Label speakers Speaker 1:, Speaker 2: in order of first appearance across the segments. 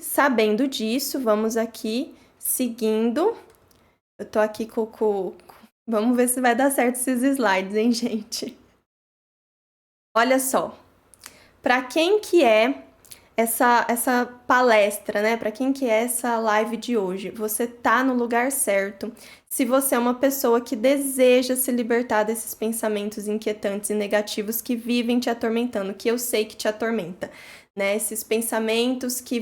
Speaker 1: sabendo disso, vamos aqui seguindo. Eu tô aqui Vamos ver se vai dar certo esses slides, hein, gente? Olha só, para quem que é essa palestra, né? Para quem que é essa live de hoje? Você tá no lugar certo. Se você é uma pessoa que deseja se libertar desses pensamentos inquietantes e negativos que vivem te atormentando, que eu sei que te atormenta, né? Esses pensamentos que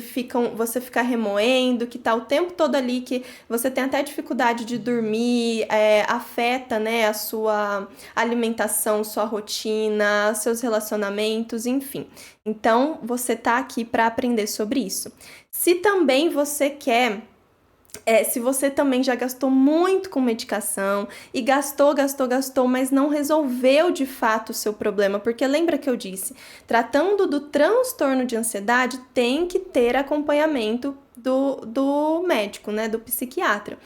Speaker 1: você fica remoendo, que tá o tempo todo ali, que você tem até dificuldade de dormir, afeta, né, a sua alimentação, sua rotina, seus relacionamentos, enfim. Então, você tá aqui para aprender sobre isso. Se também você quer se você também já gastou muito com medicação e gastou, mas não resolveu de fato o seu problema, porque lembra que eu disse, tratando do transtorno de ansiedade, tem que ter acompanhamento do médico, né, do psiquiatra.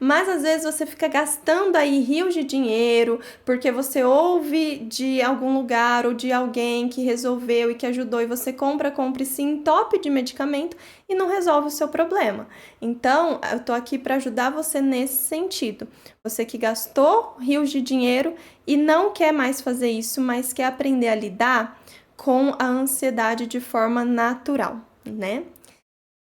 Speaker 1: Mas às vezes você fica gastando aí rios de dinheiro porque você ouve de algum lugar ou de alguém que resolveu e que ajudou e você compra e se entope de medicamento e não resolve o seu problema. Então, eu tô aqui para ajudar você nesse sentido. Você que gastou rios de dinheiro e não quer mais fazer isso, mas quer aprender a lidar com a ansiedade de forma natural, né?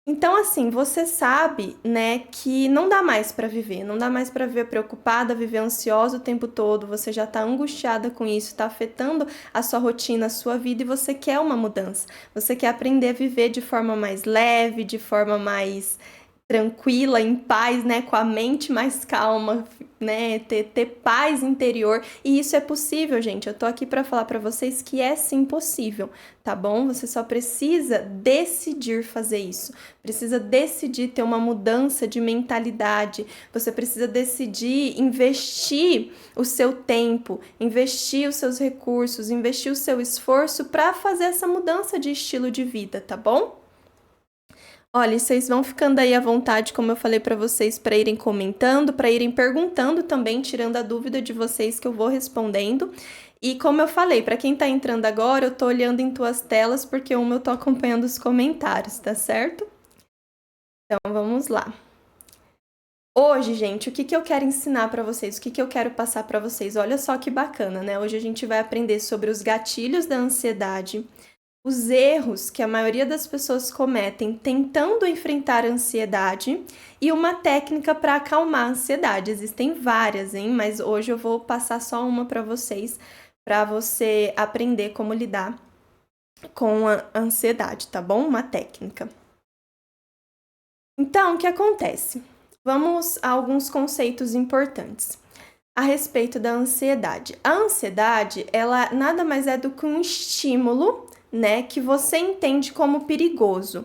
Speaker 1: Então, assim, você sabe, né, que não dá mais para viver, não dá mais para viver preocupada, viver ansiosa o tempo todo, você já tá angustiada com isso, tá afetando a sua rotina, a sua vida e você quer uma mudança. Você quer aprender a viver de forma mais leve, de forma mais tranquila, em paz, né, com a mente mais calma, né, ter paz interior, e isso é possível, gente. Eu tô aqui para falar para vocês que é sim possível, tá bom? Você só precisa decidir fazer isso. Precisa decidir ter uma mudança de mentalidade. Você precisa decidir investir o seu tempo, investir os seus recursos, investir o seu esforço para fazer essa mudança de estilo de vida, tá bom? Olha, vocês vão ficando aí à vontade, como eu falei para vocês, para irem comentando, para irem perguntando também, tirando a dúvida de vocês que eu vou respondendo. E como eu falei, para quem tá entrando agora, eu tô olhando em tuas telas porque eu tô acompanhando os comentários, tá certo? Então vamos lá. Hoje, gente, o que eu quero ensinar para vocês? O que eu quero passar para vocês? Olha só que bacana, né? Hoje a gente vai aprender sobre os gatilhos da ansiedade, os erros que a maioria das pessoas cometem tentando enfrentar a ansiedade e uma técnica para acalmar a ansiedade. Existem várias, hein? Mas hoje eu vou passar só uma para você aprender como lidar com a ansiedade, tá bom? Uma técnica. Então, o que acontece? Vamos a alguns conceitos importantes a respeito da ansiedade. A ansiedade, ela nada mais é do que um estímulo, né, que você entende como perigoso.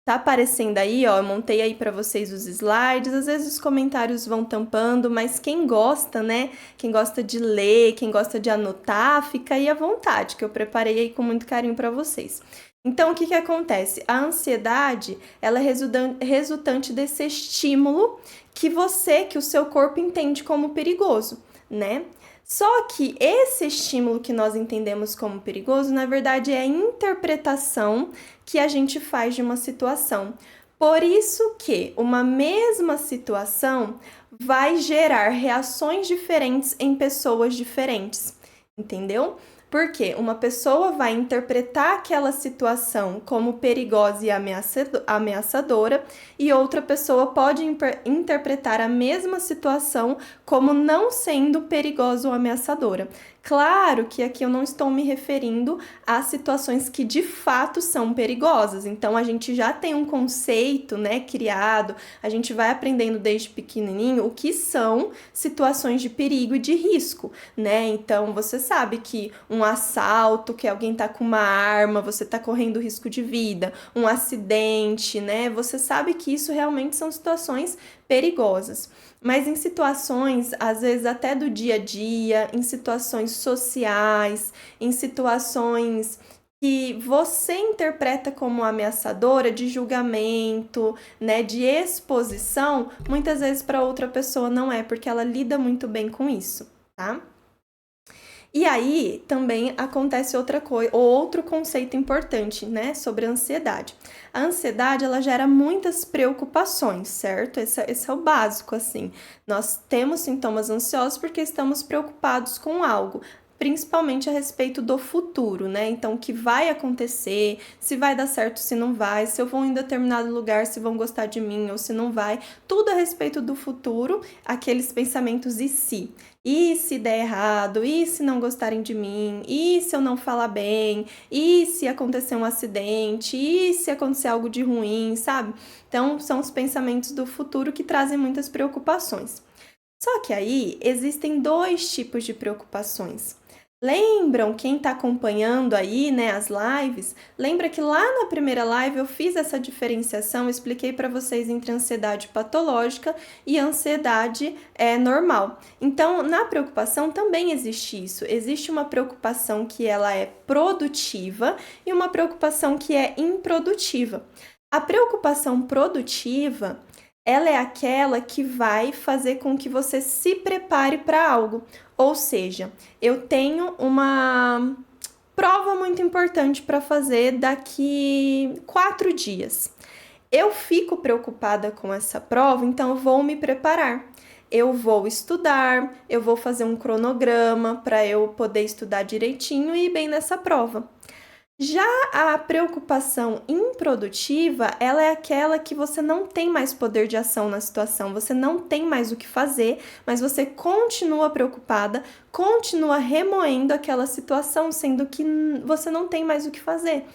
Speaker 1: Tá aparecendo aí, ó, eu montei aí para vocês os slides, às vezes os comentários vão tampando, mas quem gosta, né, quem gosta de ler, quem gosta de anotar, fica aí à vontade, que eu preparei aí com muito carinho para vocês. Então, o que acontece? A ansiedade, ela é resultante desse estímulo que o seu corpo entende como perigoso, né? Só que esse estímulo que nós entendemos como perigoso, na verdade, é a interpretação que a gente faz de uma situação. Por isso que uma mesma situação vai gerar reações diferentes em pessoas diferentes, entendeu? Porque uma pessoa vai interpretar aquela situação como perigosa e ameaçadora, e outra pessoa pode interpretar a mesma situação como não sendo perigosa ou ameaçadora. Claro que aqui eu não estou me referindo a situações que de fato são perigosas. Então a gente já tem um conceito, né, criado, a gente vai aprendendo desde pequenininho o que são situações de perigo e de risco, né? Então você sabe que um assalto, que alguém tá com uma arma, você tá correndo risco de vida, um acidente, né? Você sabe que isso realmente são situações perigosas. Mas em situações, às vezes até do dia a dia, em situações sociais, em situações que você interpreta como ameaçadora, de julgamento, né, de exposição, muitas vezes para outra pessoa não é, porque ela lida muito bem com isso, tá? E aí também acontece outra coisa, outro conceito importante, né, sobre a ansiedade. A ansiedade, ela gera muitas preocupações, certo? Esse é o básico, assim. Nós temos sintomas ansiosos porque estamos preocupados com algo, principalmente a respeito do futuro, né? Então, o que vai acontecer, se vai dar certo, se não vai, se eu vou em determinado lugar, se vão gostar de mim ou se não vai, tudo a respeito do futuro, aqueles pensamentos e se. E se der errado? E se não gostarem de mim? E se eu não falar bem? E se acontecer um acidente? E se acontecer algo de ruim, sabe? Então, são os pensamentos do futuro que trazem muitas preocupações. Só que aí existem dois tipos de preocupações. Lembram, quem está acompanhando aí, né, as lives, lembra que lá na primeira live eu fiz essa diferenciação, expliquei para vocês entre ansiedade patológica e ansiedade normal. Então, na preocupação também existe isso. Existe uma preocupação que ela é produtiva e uma preocupação que é improdutiva. A preocupação produtiva, ela é aquela que vai fazer com que você se prepare para algo. Ou seja, eu tenho uma prova muito importante para fazer daqui 4 dias. Eu fico preocupada com essa prova, então eu vou me preparar. Eu vou estudar, eu vou fazer um cronograma para eu poder estudar direitinho e ir bem nessa prova. Já a preocupação improdutiva, ela é aquela que você não tem mais poder de ação na situação, você não tem mais o que fazer, mas você continua preocupada, continua remoendo aquela situação, sendo que você não tem mais o que fazer,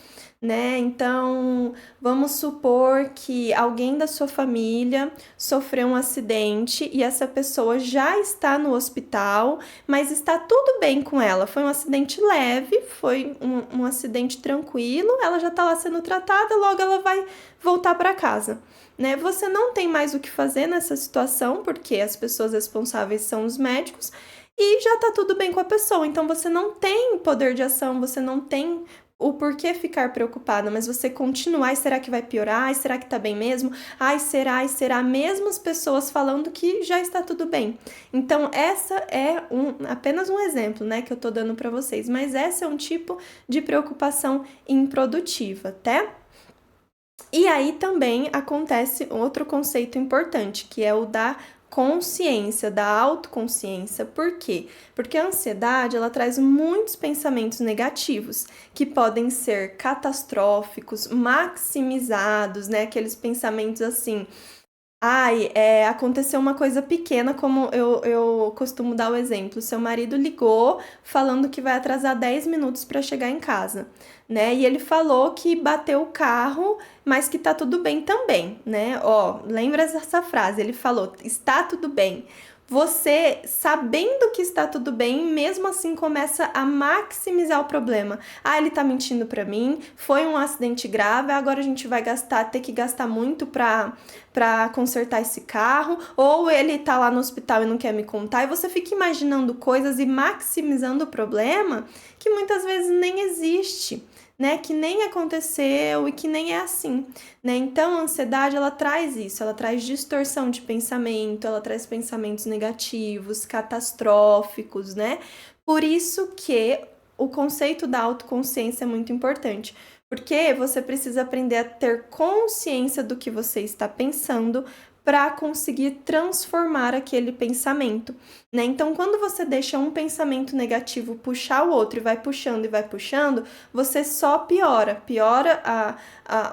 Speaker 1: né? Então, vamos supor que alguém da sua família sofreu um acidente e essa pessoa já está no hospital, mas está tudo bem com ela. Foi um acidente leve, foi um acidente tranquilo, ela já está lá sendo tratada, logo ela vai voltar para casa. Né? Você não tem mais o que fazer nessa situação, porque as pessoas responsáveis são os médicos, e já tá tudo bem com a pessoa. Então você não tem poder de ação, você não tem o porquê ficar preocupada, mas você continua, ai, será que vai piorar? Ai, será que tá bem mesmo? Ai, será? Mesmo as pessoas falando que já está tudo bem. Então, essa é apenas um exemplo, né, que eu tô dando para vocês, mas esse é um tipo de preocupação improdutiva, tá? E aí também acontece outro conceito importante, que é o da consciência, da autoconsciência. Por quê? Porque a ansiedade, ela traz muitos pensamentos negativos, que podem ser catastróficos, maximizados, né? Aqueles pensamentos assim: ai, aconteceu uma coisa pequena, como eu costumo dar o exemplo. Seu marido ligou falando que vai atrasar 10 minutos para chegar em casa, né? E ele falou que bateu o carro, mas que tá tudo bem também, né? Ó, lembra dessa frase? Ele falou, está tudo bem. Você, sabendo que está tudo bem, mesmo assim começa a maximizar o problema. Ah, ele tá mentindo pra mim, foi um acidente grave, agora a gente vai ter que gastar muito pra consertar esse carro, ou ele tá lá no hospital e não quer me contar, e você fica imaginando coisas e maximizando o problema que muitas vezes nem existe, né? Que nem aconteceu e que nem é assim, né? Então, a ansiedade, ela traz isso, ela traz distorção de pensamento, ela traz pensamentos negativos, catastróficos, né? Por isso que o conceito da autoconsciência é muito importante, porque você precisa aprender a ter consciência do que você está pensando para conseguir transformar aquele pensamento, né? Então, quando você deixa um pensamento negativo puxar o outro e vai puxando, você só piora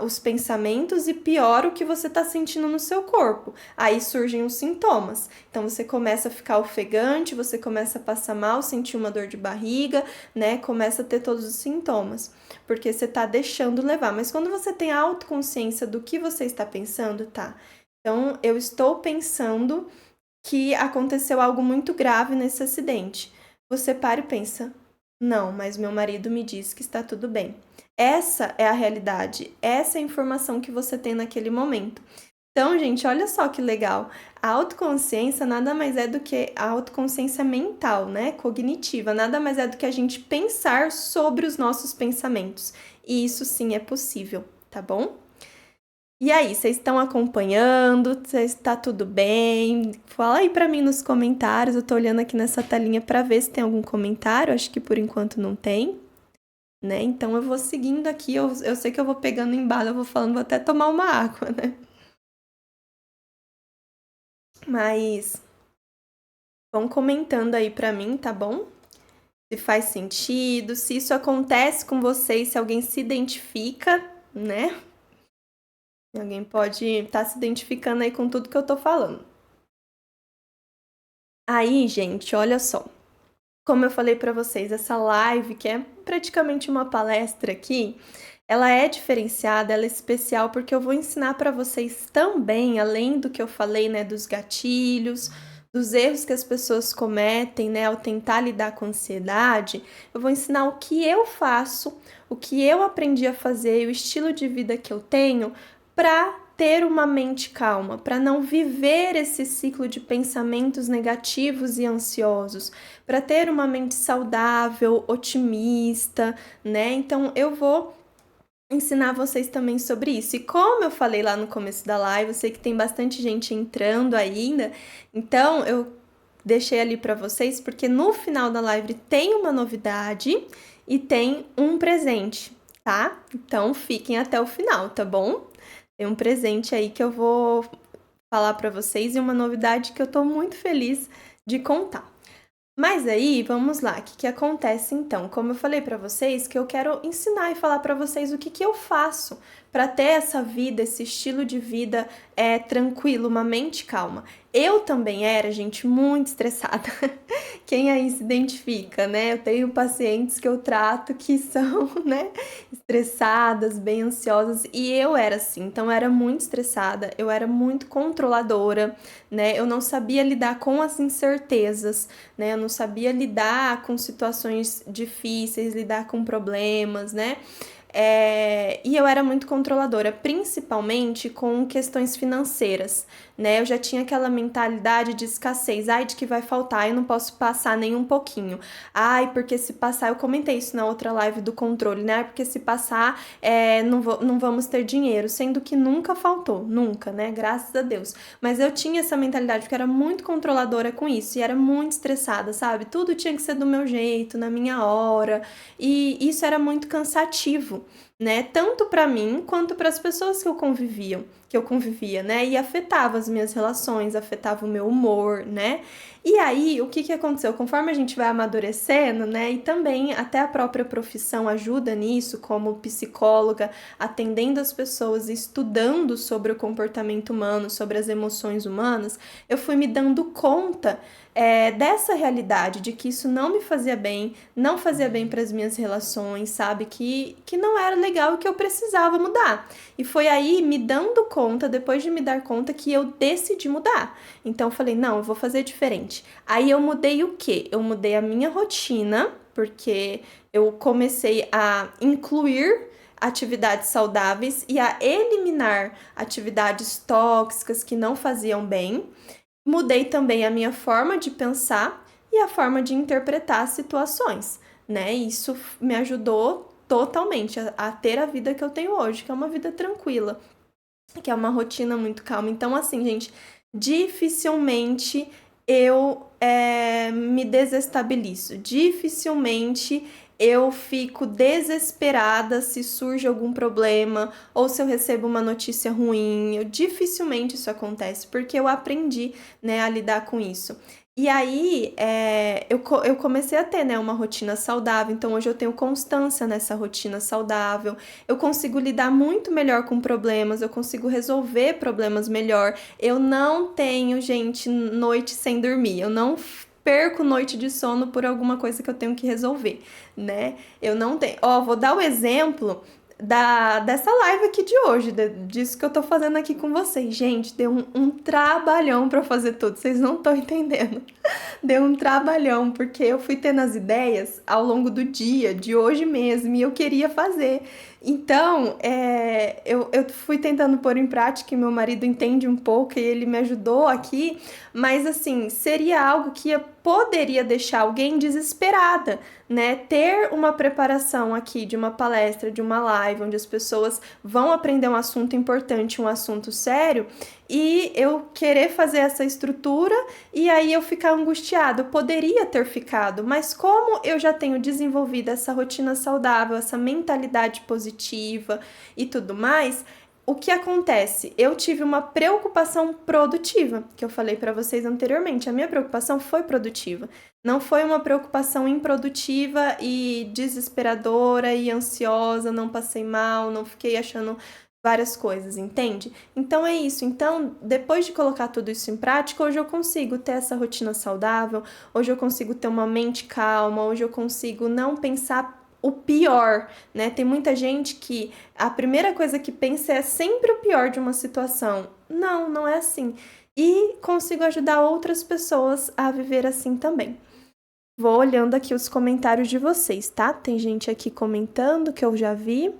Speaker 1: os pensamentos e piora o que você está sentindo no seu corpo. Aí surgem os sintomas. Então, você começa a ficar ofegante, você começa a passar mal, sentir uma dor de barriga, né? Começa a ter todos os sintomas, porque você está deixando levar. Mas quando você tem a autoconsciência do que você está pensando, tá? Então, eu estou pensando que aconteceu algo muito grave nesse acidente. Você para e pensa, não, mas meu marido me disse que está tudo bem. Essa é a realidade, essa é a informação que você tem naquele momento. Então, gente, olha só que legal. A autoconsciência nada mais é do que a autoconsciência mental, né? Cognitiva, nada mais é do que a gente pensar sobre os nossos pensamentos. E isso sim é possível, tá bom? E aí, vocês estão acompanhando? Tá tudo bem? Fala aí pra mim nos comentários. Eu tô olhando aqui nessa telinha pra ver se tem algum comentário. Acho que por enquanto não tem, né? Então eu vou seguindo aqui. Eu sei que eu vou pegando embalo, eu vou falando, vou até tomar uma água, né? Mas vão comentando aí pra mim, tá bom? Se faz sentido, se isso acontece com vocês, se alguém se identifica, né? Alguém pode estar se identificando aí com tudo que eu tô falando. Aí, gente, olha só. Como eu falei para vocês, essa live, que é praticamente uma palestra aqui, ela é diferenciada, ela é especial porque eu vou ensinar para vocês também, além do que eu falei, né, dos gatilhos, dos erros que as pessoas cometem, né, ao tentar lidar com ansiedade, eu vou ensinar o que eu faço, o que eu aprendi a fazer, o estilo de vida que eu tenho para ter uma mente calma, para não viver esse ciclo de pensamentos negativos e ansiosos, para ter uma mente saudável, otimista, né? Então eu vou ensinar vocês também sobre isso. E como eu falei lá no começo da live, eu sei que tem bastante gente entrando ainda, então eu deixei ali para vocês porque no final da live tem uma novidade e tem um presente, tá? Então fiquem até o final, tá bom? Tem um presente aí que eu vou falar para vocês e uma novidade que eu tô muito feliz de contar. Mas aí, vamos lá, o que acontece então? Como eu falei para vocês, que eu quero ensinar e falar para vocês o que eu faço para ter essa vida, esse estilo de vida tranquilo, uma mente calma. Eu também era, gente, muito estressada. Quem aí se identifica, né? Eu tenho pacientes que eu trato que são, né, estressadas, bem ansiosas, e eu era assim. Então, eu era muito estressada, eu era muito controladora, né? Eu não sabia lidar com as incertezas, né? Eu não sabia lidar com situações difíceis, lidar com problemas, né? E eu era muito controladora, principalmente com questões financeiras, né? Eu já tinha aquela mentalidade de escassez, ai, de que vai faltar, eu não posso passar nem um pouquinho. Ai, porque se passar, eu comentei isso na outra live do controle, né? Porque se passar, não vamos ter dinheiro, sendo que nunca faltou, nunca, né? Graças a Deus. Mas eu tinha essa mentalidade, porque eu era muito controladora com isso, e era muito estressada, sabe? Tudo tinha que ser do meu jeito, na minha hora, e isso era muito cansativo, né? Tanto para mim quanto para as pessoas que eu convivia, né? E afetava as minhas relações, afetava o meu humor, né? E aí, o que aconteceu? Conforme a gente vai amadurecendo, né? E também até a própria profissão ajuda nisso, como psicóloga, atendendo as pessoas, estudando sobre o comportamento humano, sobre as emoções humanas, eu fui me dando conta dessa realidade, de que isso não me fazia bem, não fazia bem para as minhas relações, sabe? Que não era legal e que eu precisava mudar. E foi aí, me dando conta, depois de me dar conta, que eu decidi mudar. Então eu falei, não, eu vou fazer diferente. Aí eu mudei o quê? Eu mudei a minha rotina, porque eu comecei a incluir atividades saudáveis e a eliminar atividades tóxicas que não faziam bem. Mudei também a minha forma de pensar e a forma de interpretar situações, né? Isso me ajudou totalmente a ter a vida que eu tenho hoje, que é uma vida tranquila, que é uma rotina muito calma. Então, assim, gente, dificilmente eu me desestabilizo, dificilmente eu fico desesperada se surge algum problema ou se eu recebo uma notícia ruim. Dificilmente isso acontece, porque eu aprendi, né, a lidar com isso. E aí, eu comecei a ter, né, uma rotina saudável, então hoje eu tenho constância nessa rotina saudável, eu consigo lidar muito melhor com problemas, eu consigo resolver problemas melhor, eu não tenho, gente, noite sem dormir, eu não perco noite de sono por alguma coisa que eu tenho que resolver, né? Eu não tenho. Ó, vou dar o exemplo dessa live aqui de hoje, disso que eu tô fazendo aqui com vocês. Gente, deu um trabalhão pra fazer tudo, vocês não estão entendendo. Deu um trabalhão, porque eu fui tendo as ideias ao longo do dia, de hoje mesmo, e eu queria fazer. Então, eu fui tentando pôr em prática e meu marido entende um pouco e ele me ajudou aqui, mas assim, seria algo que poderia deixar alguém desesperada, né? Ter uma preparação aqui de uma palestra, de uma live, onde as pessoas vão aprender um assunto importante, um assunto sério, e eu querer fazer essa estrutura e aí eu ficar angustiado. Eu poderia ter ficado, mas como eu já tenho desenvolvido essa rotina saudável, essa mentalidade positiva e tudo mais, o que acontece? Eu tive uma preocupação produtiva, que eu falei para vocês anteriormente. A minha preocupação foi produtiva. Não foi uma preocupação improdutiva e desesperadora e ansiosa, não passei mal, não fiquei achando várias coisas, entende? Então é isso. Então, depois de colocar tudo isso em prática, hoje eu consigo ter essa rotina saudável, hoje eu consigo ter uma mente calma, hoje eu consigo não pensar o pior, né? Tem muita gente que a primeira coisa que pensa é sempre o pior de uma situação. Não, não é assim. E consigo ajudar outras pessoas a viver assim também. Vou olhando aqui os comentários de vocês, tá? Tem gente aqui comentando que eu já vi.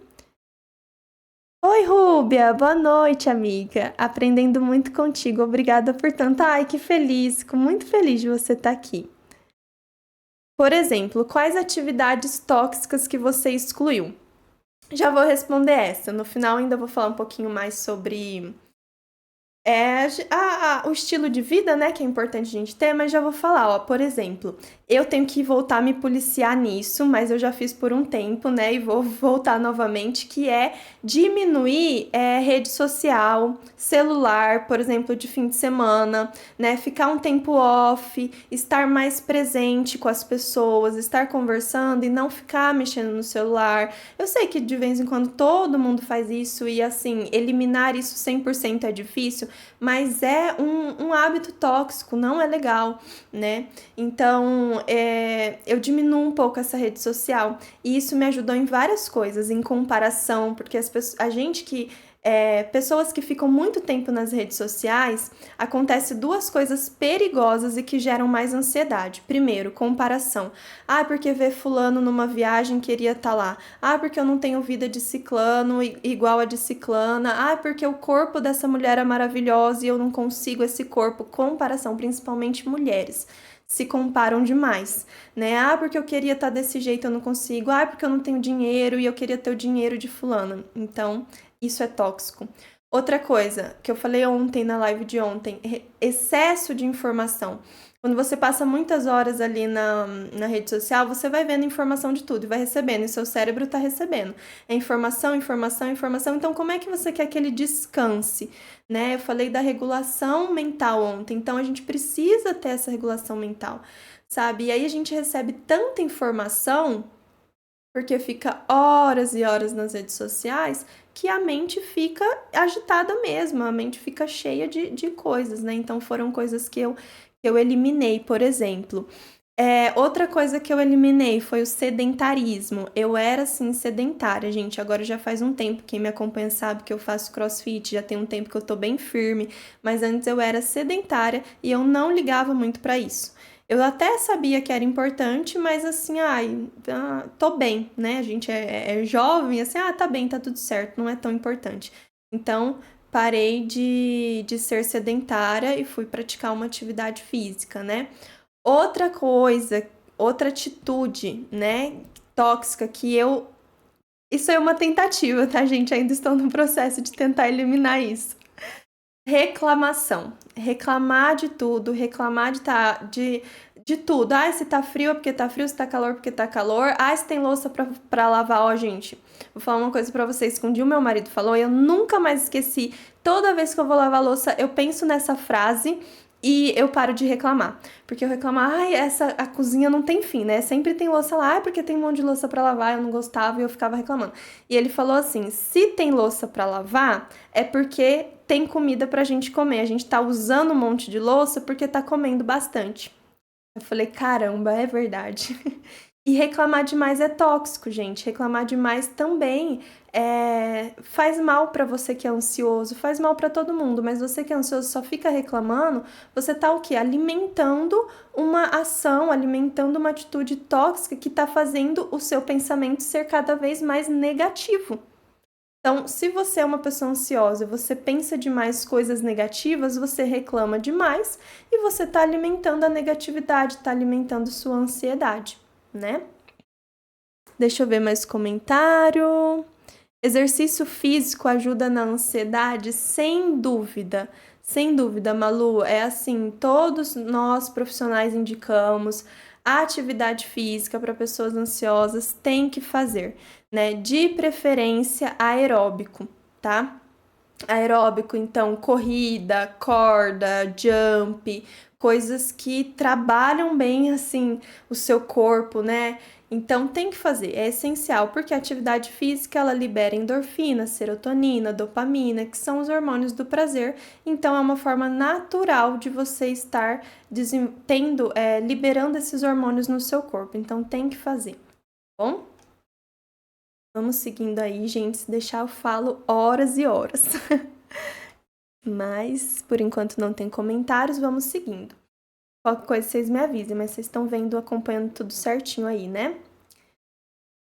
Speaker 1: Oi, Rúbia, boa noite, amiga. Aprendendo muito contigo. Obrigada por tanto. Ai, que feliz, fico muito feliz de você estar aqui. Por exemplo, quais atividades tóxicas que você excluiu? Já vou responder essa. No final, ainda vou falar um pouquinho mais sobre o estilo de vida, né, que é importante a gente ter, mas já vou falar, ó, por exemplo, eu tenho que voltar a me policiar nisso, mas eu já fiz por um tempo, né, e vou voltar novamente, que é diminuir rede social, celular, por exemplo, de fim de semana, né, ficar um tempo off, estar mais presente com as pessoas, estar conversando e não ficar mexendo no celular. Eu sei que de vez em quando todo mundo faz isso e, assim, eliminar isso 100% é difícil, mas é um hábito tóxico, não é legal, né? Então, eu diminuo um pouco essa rede social e isso me ajudou em várias coisas, em comparação, porque pessoas que ficam muito tempo nas redes sociais, acontece duas coisas perigosas e que geram mais ansiedade. Primeiro, comparação. Ah, porque ver fulano numa viagem queria estar lá. Ah, porque eu não tenho vida de ciclano igual a de ciclana. Ah, porque o corpo dessa mulher é maravilhoso e eu não consigo esse corpo. Comparação, principalmente mulheres se comparam demais, né? Ah, porque eu queria estar desse jeito, eu não consigo. Ah, porque eu não tenho dinheiro e eu queria ter o dinheiro de fulano. Então, isso é tóxico. Outra coisa que eu falei ontem na live de ontem, excesso de informação. Quando você passa muitas horas ali na rede social, você vai vendo informação de tudo e vai recebendo, e seu cérebro está recebendo. É informação, informação, informação. Então, como é que você quer que ele descanse? Né? Eu falei da regulação mental ontem, então a gente precisa ter essa regulação mental, sabe? E aí a gente recebe tanta informação, porque fica horas e horas nas redes sociais, que a mente fica agitada mesmo, a mente fica cheia de coisas, né? Então foram coisas que eu eliminei, por exemplo. Outra coisa que eu eliminei foi o sedentarismo. Eu era, assim, sedentária, gente. Agora já faz um tempo. Quem me acompanha sabe que eu faço crossfit. Já tem um tempo que eu tô bem firme. Mas antes eu era sedentária e eu não ligava muito pra isso. Eu até sabia que era importante, mas assim, tô bem, né? A gente é jovem, assim, tá bem, tá tudo certo, não é tão importante. Então, parei de ser sedentária e fui praticar uma atividade física, né? Outra coisa, outra atitude, né, tóxica que eu. Isso é uma tentativa, tá, gente? Ainda estou no processo de tentar eliminar isso. Reclamação. Reclamar de tudo, reclamar de tudo. Ah, se tá frio é porque tá frio, se tá calor é porque tá calor. Ah, se tem louça pra lavar, ó, gente. Vou falar uma coisa pra vocês que um dia o meu marido falou e eu nunca mais esqueci. Toda vez que eu vou lavar louça, eu penso nessa frase e eu paro de reclamar. Porque eu reclamar, a cozinha não tem fim, né? Sempre tem louça lá, porque tem um monte de louça pra lavar, eu não gostava e eu ficava reclamando. E ele falou assim: se tem louça pra lavar, é porque tem comida pra gente comer. A gente tá usando um monte de louça porque tá comendo bastante. Eu falei, caramba, é verdade. E reclamar demais é tóxico, gente. Reclamar demais também faz mal para você que é ansioso, faz mal para todo mundo, mas você que é ansioso só fica reclamando, você tá o quê? Alimentando uma ação, alimentando uma atitude tóxica que tá fazendo o seu pensamento ser cada vez mais negativo. Então, se você é uma pessoa ansiosa, você pensa demais coisas negativas, você reclama demais e você está alimentando a negatividade, está alimentando sua ansiedade, né? Deixa eu ver mais comentário. Exercício físico ajuda na ansiedade? Sem dúvida. Sem dúvida, Malu. É assim, todos nós profissionais indicamos a atividade física para pessoas ansiosas tem que fazer, né? De preferência aeróbico, tá? Aeróbico, então, corrida, corda, jump, coisas que trabalham bem, assim, o seu corpo, né? Então, tem que fazer, é essencial, porque a atividade física, ela libera endorfina, serotonina, dopamina, que são os hormônios do prazer. Então, é uma forma natural de você estar liberando esses hormônios no seu corpo. Então, tem que fazer, tá bom? Vamos seguindo aí, gente. Se deixar, eu falo horas e horas. Mas, por enquanto, não tem comentários. Vamos seguindo. Qualquer coisa, vocês me avisem. Mas vocês estão vendo, acompanhando tudo certinho aí, né?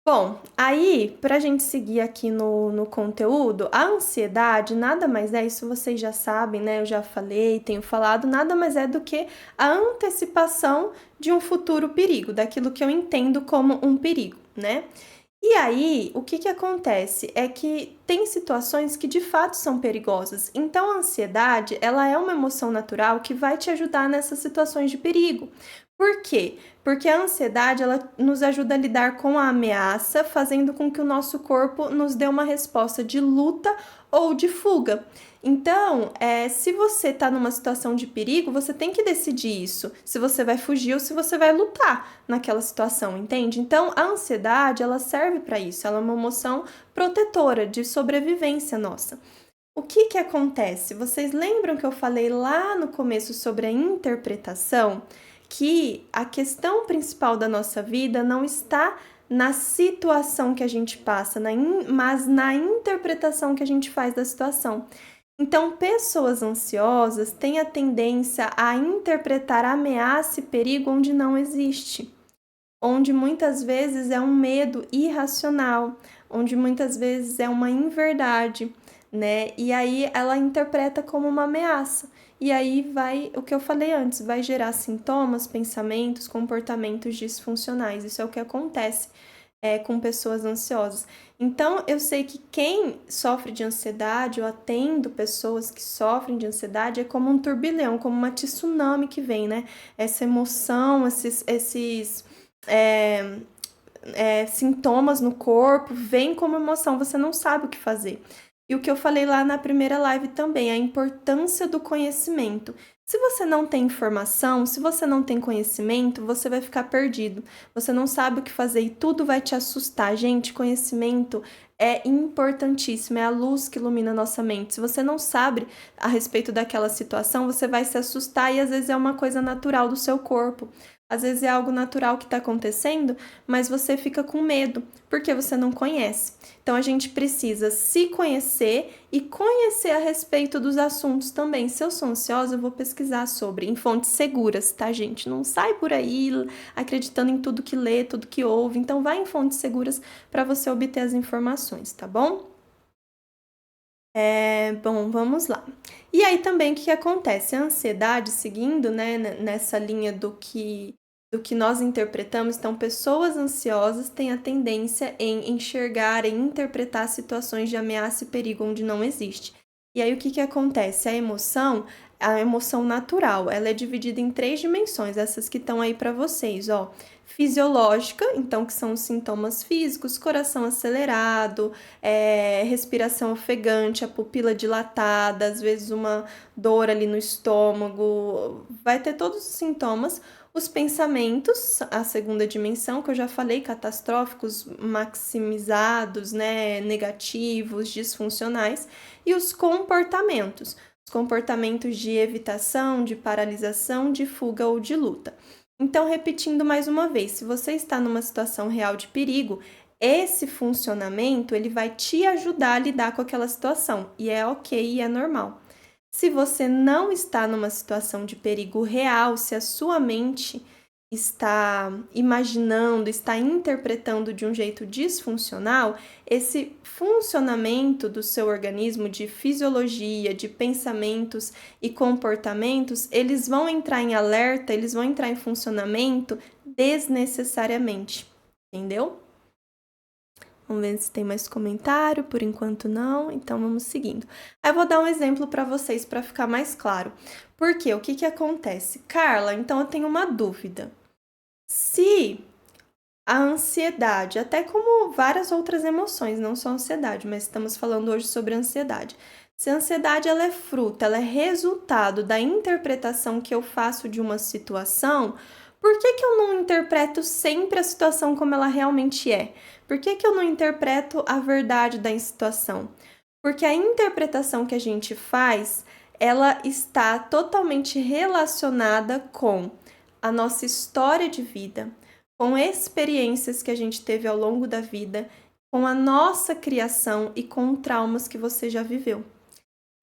Speaker 1: Bom, aí, pra gente seguir aqui no conteúdo, a ansiedade nada mais é, isso vocês já sabem, né? Eu já falei, tenho falado, nada mais é do que a antecipação de um futuro perigo, daquilo que eu entendo como um perigo, né? E aí, o que acontece é que tem situações que de fato são perigosas. Então, a ansiedade, ela é uma emoção natural que vai te ajudar nessas situações de perigo. Por quê? Porque a ansiedade, ela nos ajuda a lidar com a ameaça, fazendo com que o nosso corpo nos dê uma resposta de luta ou de fuga. Então, se você está numa situação de perigo, você tem que decidir isso, se você vai fugir ou se você vai lutar naquela situação, entende? Então, a ansiedade, ela serve para isso, ela é uma emoção protetora, de sobrevivência nossa. O que acontece? Vocês lembram que eu falei lá no começo sobre a interpretação? Que a questão principal da nossa vida não está na situação que a gente passa, mas na interpretação que a gente faz da situação. Então, pessoas ansiosas têm a tendência a interpretar ameaça e perigo onde não existe, onde muitas vezes é um medo irracional, onde muitas vezes é uma inverdade, né? E aí ela interpreta como uma ameaça. E aí vai, o que eu falei antes, vai gerar sintomas, pensamentos, comportamentos disfuncionais. Isso é o que acontece com pessoas ansiosas. Então, eu sei que quem sofre de ansiedade, eu atendo pessoas que sofrem de ansiedade, é como um turbilhão, como uma tsunami que vem, né? Essa emoção, esses sintomas no corpo, vem como emoção, você não sabe o que fazer. E o que eu falei lá na primeira live também, a importância do conhecimento. Se você não tem informação, se você não tem conhecimento, você vai ficar perdido. Você não sabe o que fazer e tudo vai te assustar. Gente, conhecimento é importantíssimo, é a luz que ilumina a nossa mente. Se você não sabe a respeito daquela situação, você vai se assustar e às vezes é uma coisa natural do seu corpo. Às vezes é algo natural que está acontecendo, mas você fica com medo, porque você não conhece. Então, a gente precisa se conhecer e conhecer a respeito dos assuntos também. Se eu sou ansiosa, eu vou pesquisar sobre, em fontes seguras, tá, gente? Não sai por aí acreditando em tudo que lê, tudo que ouve. Então, vai em fontes seguras para você obter as informações, tá bom? Bom, vamos lá. E aí também o que acontece? A ansiedade, seguindo, né, nessa linha do que nós interpretamos, então pessoas ansiosas têm a tendência em enxergar, em interpretar situações de ameaça e perigo onde não existe. E aí o que acontece? A emoção natural, ela é dividida em 3 dimensões, essas que estão aí para vocês, ó. Fisiológica, então que são os sintomas físicos, coração acelerado, respiração ofegante, a pupila dilatada, às vezes uma dor ali no estômago, vai ter todos os sintomas. Os pensamentos, a segunda dimensão, que eu já falei, catastróficos, maximizados, né, negativos, disfuncionais, e os comportamentos de evitação, de paralisação, de fuga ou de luta. Então, repetindo mais uma vez, se você está numa situação real de perigo, esse funcionamento ele vai te ajudar a lidar com aquela situação, e é ok e é normal. Se você não está numa situação de perigo real, se a sua mente está imaginando, está interpretando de um jeito disfuncional, esse funcionamento do seu organismo de fisiologia, de pensamentos e comportamentos, eles vão entrar em alerta, eles vão entrar em funcionamento desnecessariamente, entendeu? Vamos ver se tem mais comentário, por enquanto não, então vamos seguindo. Aí eu vou dar um exemplo para vocês para ficar mais claro. Porque o que acontece? Carla, então eu tenho uma dúvida. Se a ansiedade, até como várias outras emoções, não só a ansiedade, mas estamos falando hoje sobre a ansiedade. Se a ansiedade ela é fruto, ela é resultado da interpretação que eu faço de uma situação, por que eu não interpreto sempre a situação como ela realmente é? Por que eu não interpreto a verdade da situação? Porque a interpretação que a gente faz, ela está totalmente relacionada com a nossa história de vida, com experiências que a gente teve ao longo da vida, com a nossa criação e com traumas que você já viveu.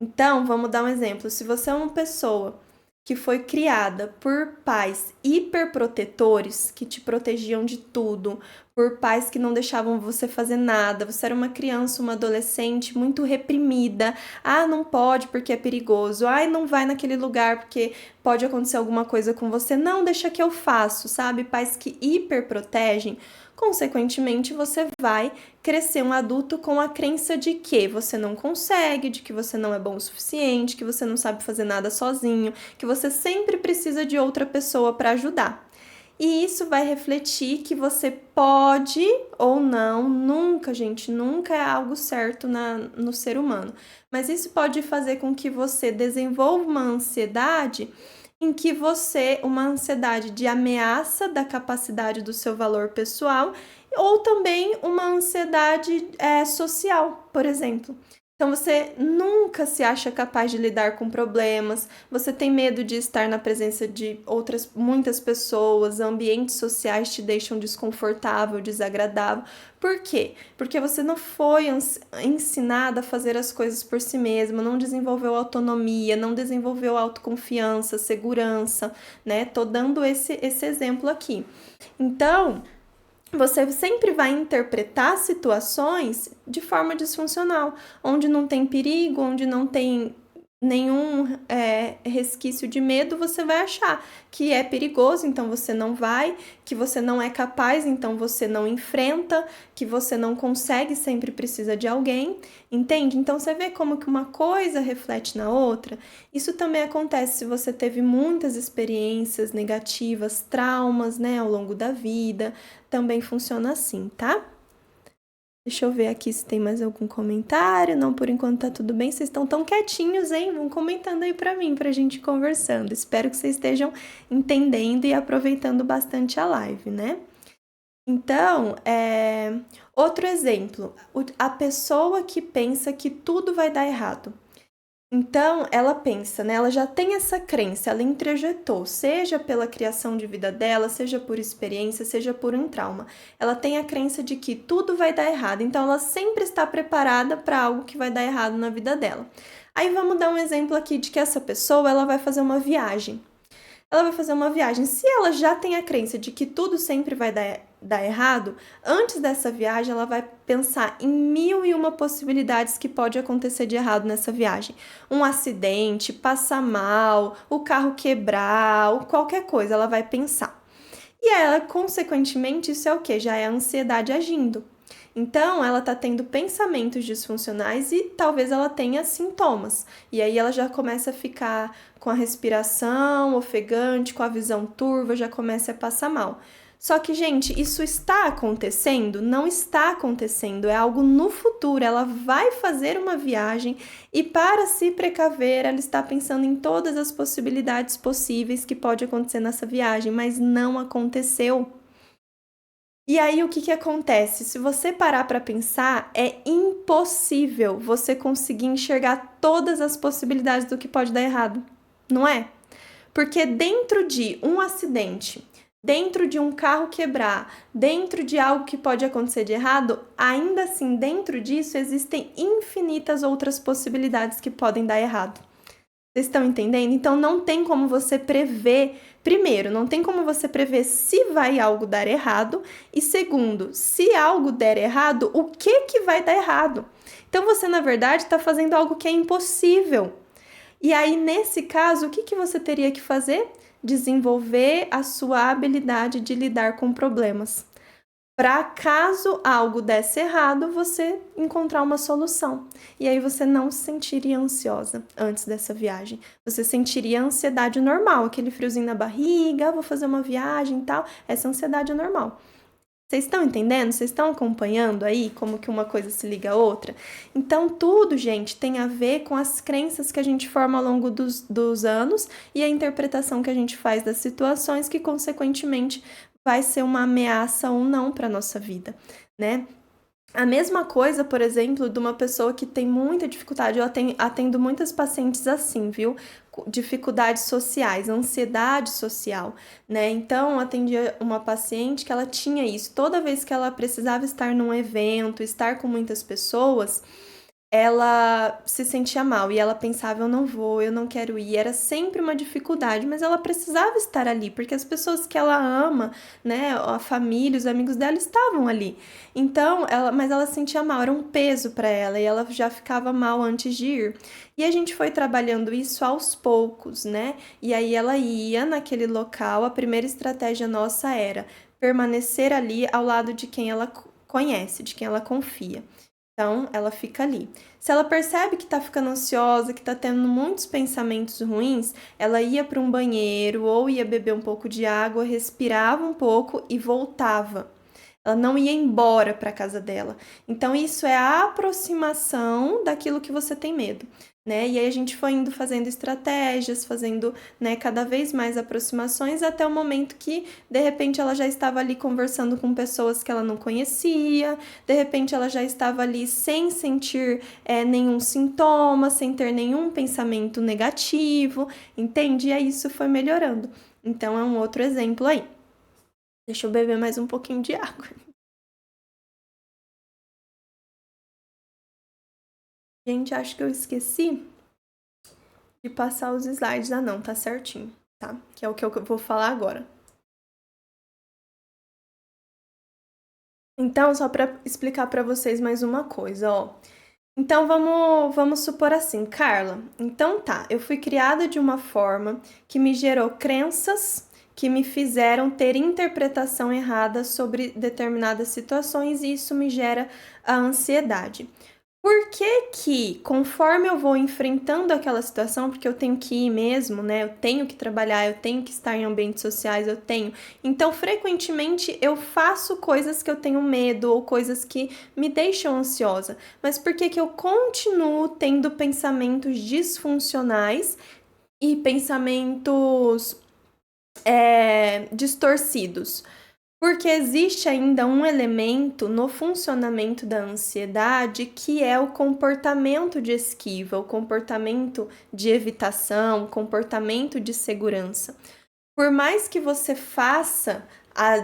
Speaker 1: Então, vamos dar um exemplo. Se você é uma pessoa que foi criada por pais hiperprotetores, que te protegiam de tudo, por pais que não deixavam você fazer nada, você era uma criança, uma adolescente muito reprimida, não pode porque é perigoso, não vai naquele lugar porque pode acontecer alguma coisa com você, não, deixa que eu faço, sabe? Pais que hiperprotegem, consequentemente você vai crescer um adulto com a crença de que você não consegue, de que você não é bom o suficiente, que você não sabe fazer nada sozinho, que você sempre precisa de outra pessoa para ajudar. E isso vai refletir que você pode ou não, nunca, gente, nunca é algo certo no ser humano. Mas isso pode fazer com que você desenvolva uma ansiedade uma ansiedade de ameaça da capacidade do seu valor pessoal ou também uma ansiedade social, por exemplo. Então, você nunca se acha capaz de lidar com problemas, você tem medo de estar na presença de muitas pessoas, ambientes sociais te deixam desconfortável, desagradável. Por quê? Porque você não foi ensinada a fazer as coisas por si mesma, não desenvolveu autonomia, não desenvolveu autoconfiança, segurança, né? Tô dando esse exemplo aqui. Então, você sempre vai interpretar situações de forma disfuncional, onde não tem perigo, onde não tem nenhum resquício de medo, você vai achar que é perigoso, então você não vai, que você não é capaz, então você não enfrenta, que você não consegue, sempre precisa de alguém, entende? Então você vê como que uma coisa reflete na outra. Isso também acontece se você teve muitas experiências negativas, traumas, né, ao longo da vida, também funciona assim, tá? Deixa eu ver aqui se tem mais algum comentário. Não, por enquanto tá tudo bem. Vocês estão tão quietinhos, hein? Vão comentando aí pra mim, pra gente ir conversando. Espero que vocês estejam entendendo e aproveitando bastante a live, né? Então, outro exemplo. A pessoa que pensa que tudo vai dar errado. Então, ela pensa, né? Ela já tem essa crença, ela introjetou, seja pela criação de vida dela, seja por experiência, seja por um trauma. Ela tem a crença de que tudo vai dar errado, então ela sempre está preparada para algo que vai dar errado na vida dela. Aí vamos dar um exemplo aqui de que essa pessoa, ela vai fazer uma viagem. Ela vai fazer uma viagem. Se ela já tem a crença de que tudo sempre vai dar errado, antes dessa viagem ela vai pensar em 1001 possibilidades que pode acontecer de errado nessa viagem. Um acidente, passar mal, o carro quebrar, ou qualquer coisa, ela vai pensar. E ela, consequentemente, isso é o quê? Já é a ansiedade agindo. Então, ela tá tendo pensamentos disfuncionais e talvez ela tenha sintomas. E aí ela já começa a ficar com a respiração ofegante, com a visão turva, já começa a passar mal. Só que, gente, isso está acontecendo? Não está acontecendo, é algo no futuro. Ela vai fazer uma viagem e, para se precaver, ela está pensando em todas as possibilidades possíveis que pode acontecer nessa viagem, mas não aconteceu. E aí, o que acontece? Se você parar para pensar, é impossível você conseguir enxergar todas as possibilidades do que pode dar errado, não é? Porque dentro de um acidente, dentro de um carro quebrar, dentro de algo que pode acontecer de errado, ainda assim, dentro disso, existem infinitas outras possibilidades que podem dar errado. Vocês estão entendendo? Então, não tem como você prever. Primeiro, não tem como você prever se vai algo dar errado. E segundo, se algo der errado, o que vai dar errado? Então, você, na verdade, está fazendo algo que é impossível. E aí, nesse caso, o que você teria que fazer? Desenvolver a sua habilidade de lidar com problemas. Para caso algo desse errado, você encontrar uma solução. E aí você não se sentiria ansiosa antes dessa viagem. Você sentiria ansiedade normal, aquele friozinho na barriga, vou fazer uma viagem e tal. Essa ansiedade é normal. Vocês estão entendendo? Vocês estão acompanhando aí como que uma coisa se liga à outra? Então, tudo, gente, tem a ver com as crenças que a gente forma ao longo dos anos e a interpretação que a gente faz das situações que, consequentemente, vai ser uma ameaça ou não para a nossa vida, né? A mesma coisa, por exemplo, de uma pessoa que tem muita dificuldade, eu atendo muitas pacientes assim, viu? Dificuldades sociais, ansiedade social, né? Então, eu atendia uma paciente que ela tinha isso. Toda vez que ela precisava estar num evento, estar com muitas pessoas, ela se sentia mal e ela pensava, eu não vou, eu não quero ir. Era sempre uma dificuldade, mas ela precisava estar ali, porque as pessoas que ela ama, né, a família, os amigos dela estavam ali. Então, mas ela se sentia mal, era um peso para ela e ela já ficava mal antes de ir. E a gente foi trabalhando isso aos poucos, né? E aí ela ia naquele local, a primeira estratégia nossa era permanecer ali ao lado de quem ela conhece, de quem ela confia. Então, ela fica ali. Se ela percebe que está ficando ansiosa, que está tendo muitos pensamentos ruins, ela ia para um banheiro ou ia beber um pouco de água, respirava um pouco e voltava. Ela não ia embora para a casa dela. Então, isso é a aproximação daquilo que você tem medo, né? E aí a gente foi indo fazendo estratégias, fazendo, né, cada vez mais aproximações, até o momento que, de repente, ela já estava ali conversando com pessoas que ela não conhecia, de repente ela já estava ali sem sentir nenhum sintoma, sem ter nenhum pensamento negativo, entende? E aí isso foi melhorando. Então, é um outro exemplo aí. Deixa eu beber mais um pouquinho de água. Gente, acho que eu esqueci de passar os slides. Ah, não, tá certinho, tá? Que é o que eu vou falar agora. Então, só para explicar para vocês mais uma coisa, ó. Então, vamos supor assim, Carla. Então, tá, eu fui criada de uma forma que me gerou crenças que me fizeram ter interpretação errada sobre determinadas situações e isso me gera a ansiedade. Por que, conforme eu vou enfrentando aquela situação, porque eu tenho que ir mesmo, né? Eu tenho que trabalhar, eu tenho que estar em ambientes sociais, eu tenho. Então, frequentemente eu faço coisas que eu tenho medo ou coisas que me deixam ansiosa. Mas por que eu continuo tendo pensamentos disfuncionais e pensamentos distorcidos? Porque existe ainda um elemento no funcionamento da ansiedade que é o comportamento de esquiva, o comportamento de evitação, o comportamento de segurança. Por mais que você faça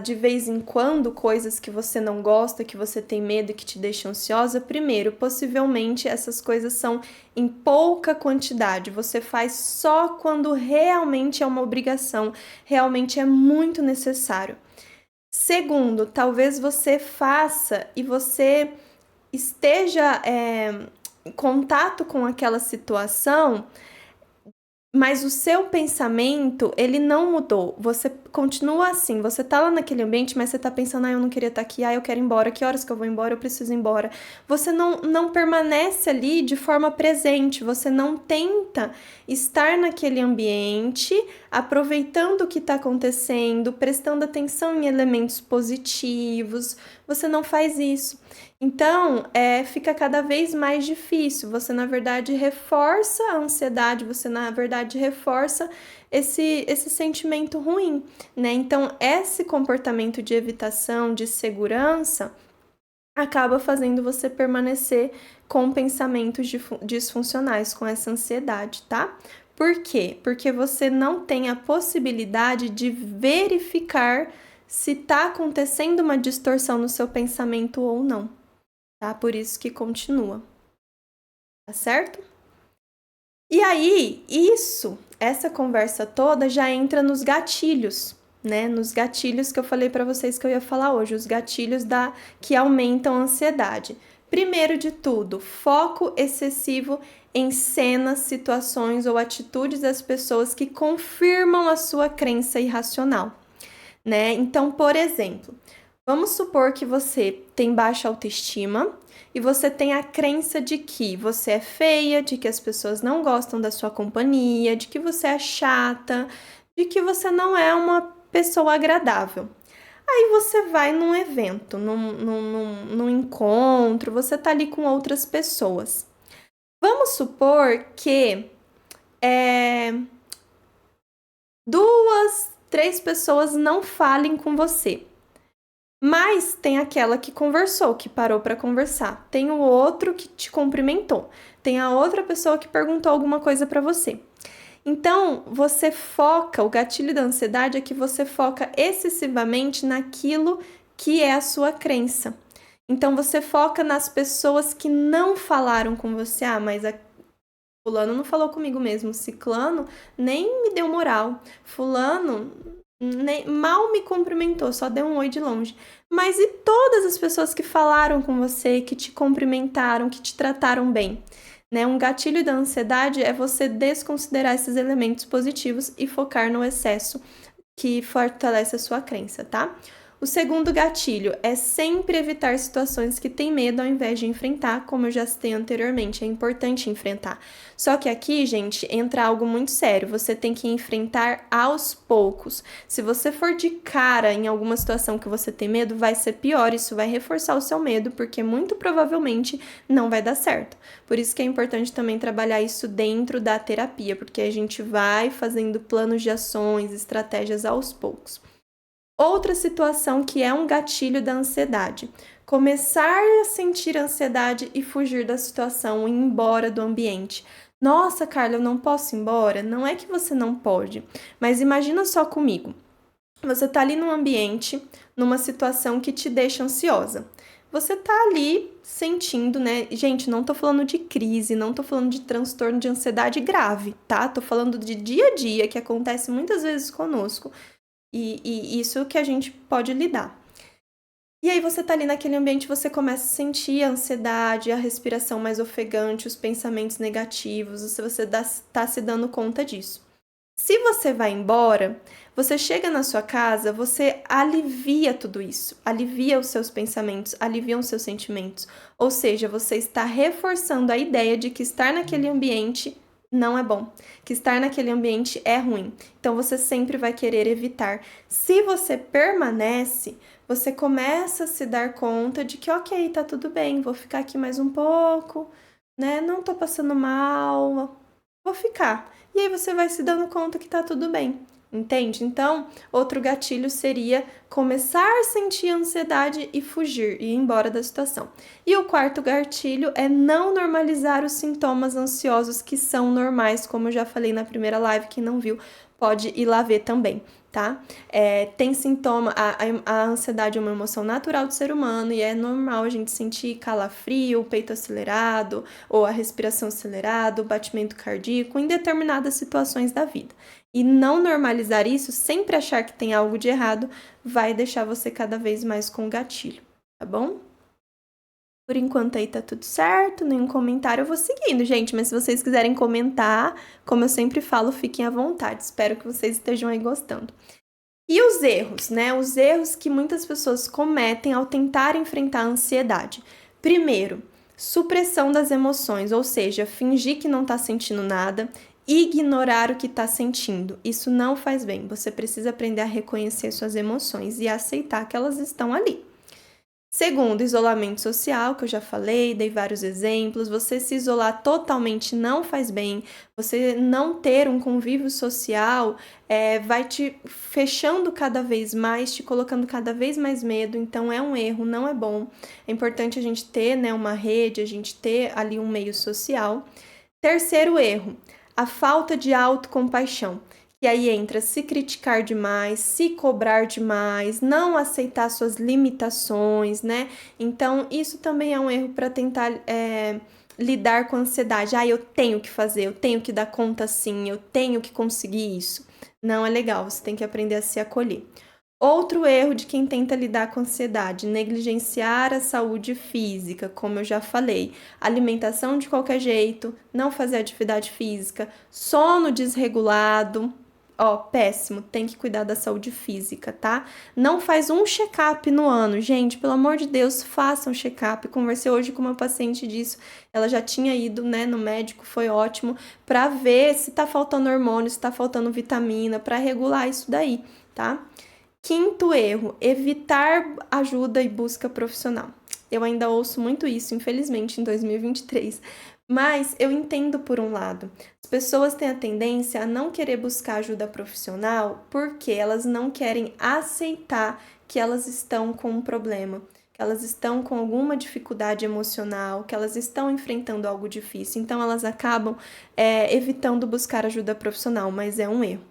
Speaker 1: de vez em quando coisas que você não gosta, que você tem medo e que te deixa ansiosa, primeiro, possivelmente essas coisas são em pouca quantidade. Você faz só quando realmente é uma obrigação, realmente é muito necessário. Segundo, talvez você faça e você esteja em contato com aquela situação, mas o seu pensamento, ele não mudou. Você continua assim, você tá lá naquele ambiente, mas você tá pensando, eu não queria estar aqui, eu quero ir embora, que horas que eu vou embora, eu preciso ir embora. Você não permanece ali de forma presente, você não tenta estar naquele ambiente, aproveitando o que está acontecendo, prestando atenção em elementos positivos, você não faz isso. Então, fica cada vez mais difícil. Você, na verdade, reforça a ansiedade, você, na verdade, reforça esse sentimento ruim, né? Então, esse comportamento de evitação, de segurança, acaba fazendo você permanecer com pensamentos disfuncionais, com essa ansiedade, tá? Por quê? Porque você não tem a possibilidade de verificar se está acontecendo uma distorção no seu pensamento ou não, tá? Por isso que continua, tá certo? E aí, essa conversa toda já entra nos gatilhos, né? Nos gatilhos que eu falei para vocês que eu ia falar hoje, os gatilhos que aumentam a ansiedade. Primeiro de tudo, foco excessivo em cenas, situações ou atitudes das pessoas que confirmam a sua crença irracional, né? Então, por exemplo, vamos supor que você tem baixa autoestima e você tem a crença de que você é feia, de que as pessoas não gostam da sua companhia, de que você é chata, de que você não é uma pessoa agradável. Aí você vai num evento, num encontro, você tá ali com outras pessoas. Vamos supor que 2, 3 pessoas não falem com você. Mas tem aquela que conversou, que parou para conversar. Tem o outro que te cumprimentou. Tem a outra pessoa que perguntou alguma coisa para você. Então, o gatilho da ansiedade é que você foca excessivamente naquilo que é a sua crença. Então, você foca nas pessoas que não falaram com você. Ah, mas fulano não falou comigo mesmo. Ciclano nem me deu moral. Fulano mal me cumprimentou, só deu um oi de longe. Mas e todas as pessoas que falaram com você, que te cumprimentaram, que te trataram bem? Né? Um gatilho da ansiedade é você desconsiderar esses elementos positivos e focar no excesso que fortalece a sua crença, tá? O segundo gatilho é sempre evitar situações que tem medo ao invés de enfrentar, como eu já citei anteriormente, é importante enfrentar. Só que aqui, gente, entra algo muito sério, você tem que enfrentar aos poucos. Se você for de cara em alguma situação que você tem medo, vai ser pior, isso vai reforçar o seu medo, porque muito provavelmente não vai dar certo. Por isso que é importante também trabalhar isso dentro da terapia, porque a gente vai fazendo planos de ações, estratégias aos poucos. Outra situação que é um gatilho da ansiedade. Começar a sentir ansiedade e fugir da situação, ir embora do ambiente. Nossa, Carla, eu não posso ir embora? Não é que você não pode, mas imagina só comigo. Você tá ali num ambiente, numa situação que te deixa ansiosa. Você tá ali sentindo, né? Gente, não tô falando de crise, não tô falando de transtorno de ansiedade grave, tá? Tô falando de dia a dia, que acontece muitas vezes conosco. E isso que a gente pode lidar. E aí você tá ali naquele ambiente, você começa a sentir a ansiedade, a respiração mais ofegante, os pensamentos negativos, você tá se dando conta disso. Se você vai embora, você chega na sua casa, você alivia tudo isso, alivia os seus pensamentos, alivia os seus sentimentos. Ou seja, você está reforçando a ideia de que estar naquele ambiente não é bom, que estar naquele ambiente é ruim. Então você sempre vai querer evitar. Se você permanece, você começa a se dar conta de que, ok, tá tudo bem, vou ficar aqui mais um pouco, né? Não tô passando mal, vou ficar. E aí você vai se dando conta que tá tudo bem, entende? Então, outro gatilho seria começar a sentir ansiedade e fugir, e ir embora da situação. E o quarto gatilho é não normalizar os sintomas ansiosos que são normais, como eu já falei na primeira live, quem não viu pode ir lá ver também, tá? Tem sintoma, a ansiedade é uma emoção natural do ser humano e é normal a gente sentir calafrio, peito acelerado, ou a respiração acelerada, o batimento cardíaco em determinadas situações da vida. E não normalizar isso, sempre achar que tem algo de errado, vai deixar você cada vez mais com gatilho, tá bom? Por enquanto aí tá tudo certo, nenhum comentário, eu vou seguindo, gente. Mas se vocês quiserem comentar, como eu sempre falo, fiquem à vontade. Espero que vocês estejam aí gostando. E os erros, né? Os erros que muitas pessoas cometem ao tentar enfrentar a ansiedade. Primeiro, supressão das emoções, ou seja, fingir que não tá sentindo nada, ignorar o que tá sentindo. Isso não faz bem. Você precisa aprender a reconhecer suas emoções e aceitar que elas estão ali. Segundo, isolamento social, que eu já falei, dei vários exemplos. Você se isolar totalmente não faz bem. Você não ter um convívio social vai te fechando cada vez mais, te colocando cada vez mais medo. Então, é um erro, não é bom. É importante a gente ter, né, uma rede, a gente ter ali um meio social. Terceiro erro, A falta de autocompaixão. E aí entra se criticar demais, se cobrar demais, não aceitar suas limitações, né? Então, isso também é um erro para tentar lidar com a ansiedade. Eu tenho que fazer, eu tenho que dar conta sim, eu tenho que conseguir isso. Não é legal, você tem que aprender a se acolher. Outro erro de quem tenta lidar com ansiedade, negligenciar a saúde física, como eu já falei. Alimentação de qualquer jeito, não fazer atividade física, sono desregulado. Péssimo, tem que cuidar da saúde física, tá? Não faz um check-up no ano. Gente, pelo amor de Deus, faça um check-up. Conversei hoje com uma paciente disso. Ela já tinha ido, né, no médico, foi ótimo, pra ver se tá faltando hormônio, se tá faltando vitamina, pra regular isso daí, tá? Quinto erro, evitar ajuda e busca profissional. Eu ainda ouço muito isso, infelizmente, em 2023. Mas eu entendo por um lado. As pessoas têm a tendência a não querer buscar ajuda profissional porque elas não querem aceitar que elas estão com um problema, que elas estão com alguma dificuldade emocional, que elas estão enfrentando algo difícil. Então, elas acabam evitando buscar ajuda profissional, mas é um erro.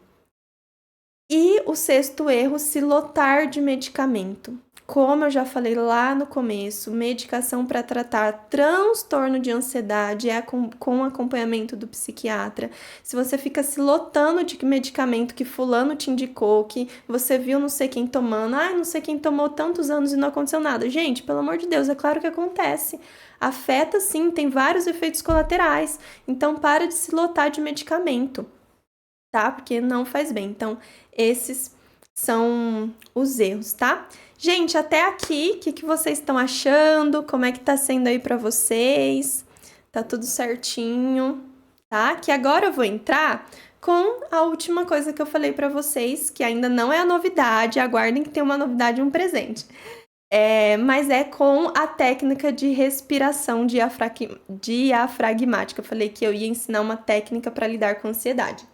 Speaker 1: E o sexto erro, se lotar de medicamento. Como eu já falei lá no começo, medicação para tratar transtorno de ansiedade é com acompanhamento do psiquiatra. Se você fica se lotando de medicamento que fulano te indicou, que você viu não sei quem tomando, não sei quem tomou tantos anos e não aconteceu nada. Gente, pelo amor de Deus, é claro que acontece. Afeta sim, tem vários efeitos colaterais. Então, para de se lotar de medicamento, tá? Porque não faz bem. Então, esses são os erros, tá? Gente, até aqui, o que vocês estão achando? Como é que tá sendo aí para vocês? Tá tudo certinho, tá? Que agora eu vou entrar com a última coisa que eu falei para vocês, que ainda não é a novidade, aguardem que tem uma novidade e um presente. Mas é com a técnica de respiração diafragmática. Eu falei que eu ia ensinar uma técnica para lidar com ansiedade.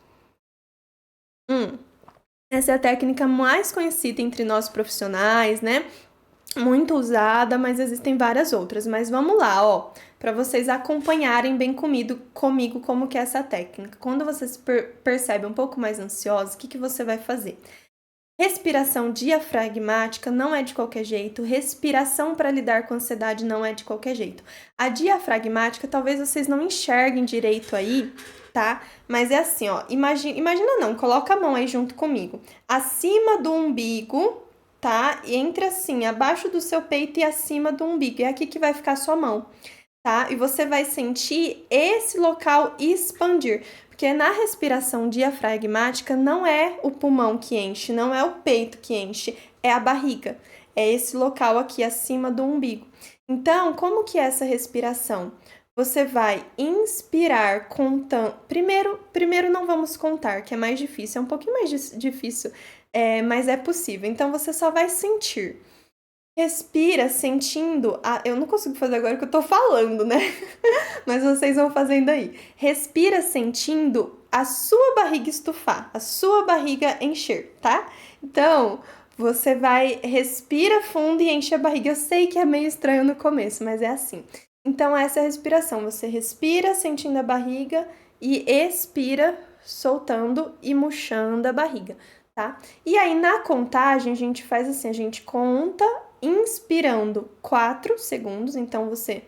Speaker 1: Essa é a técnica mais conhecida entre nós profissionais, né? Muito usada, mas existem várias outras. Mas vamos lá, para vocês acompanharem bem comigo como que é essa técnica. Quando você se percebe um pouco mais ansioso, o que você vai fazer? Respiração diafragmática não é de qualquer jeito, respiração para lidar com ansiedade não é de qualquer jeito. A diafragmática, talvez vocês não enxerguem direito aí, tá? Mas é assim, imagina não, coloca a mão aí junto comigo. Acima do umbigo, tá? E entre assim, abaixo do seu peito e acima do umbigo. É aqui que vai ficar a sua mão, tá? E você vai sentir esse local expandir. Porque na respiração diafragmática não é o pulmão que enche, não é o peito que enche, é a barriga. É esse local aqui acima do umbigo. Então, como que é essa respiração? Você vai inspirar contando. Primeiro não vamos contar, que é mais difícil, é um pouquinho mais difícil, mas é possível. Então você só vai sentir. Respira sentindo. Eu não consigo fazer agora o que eu tô falando, né? Mas vocês vão fazendo aí. Respira sentindo a sua barriga estufar, a sua barriga encher, tá? Então, você respira fundo e enche a barriga. Eu sei que é meio estranho no começo, mas é assim. Então, essa é a respiração. Você respira sentindo a barriga e expira soltando e murchando a barriga, tá? E aí, na contagem, a gente faz assim, a gente conta inspirando 4 segundos. Então, você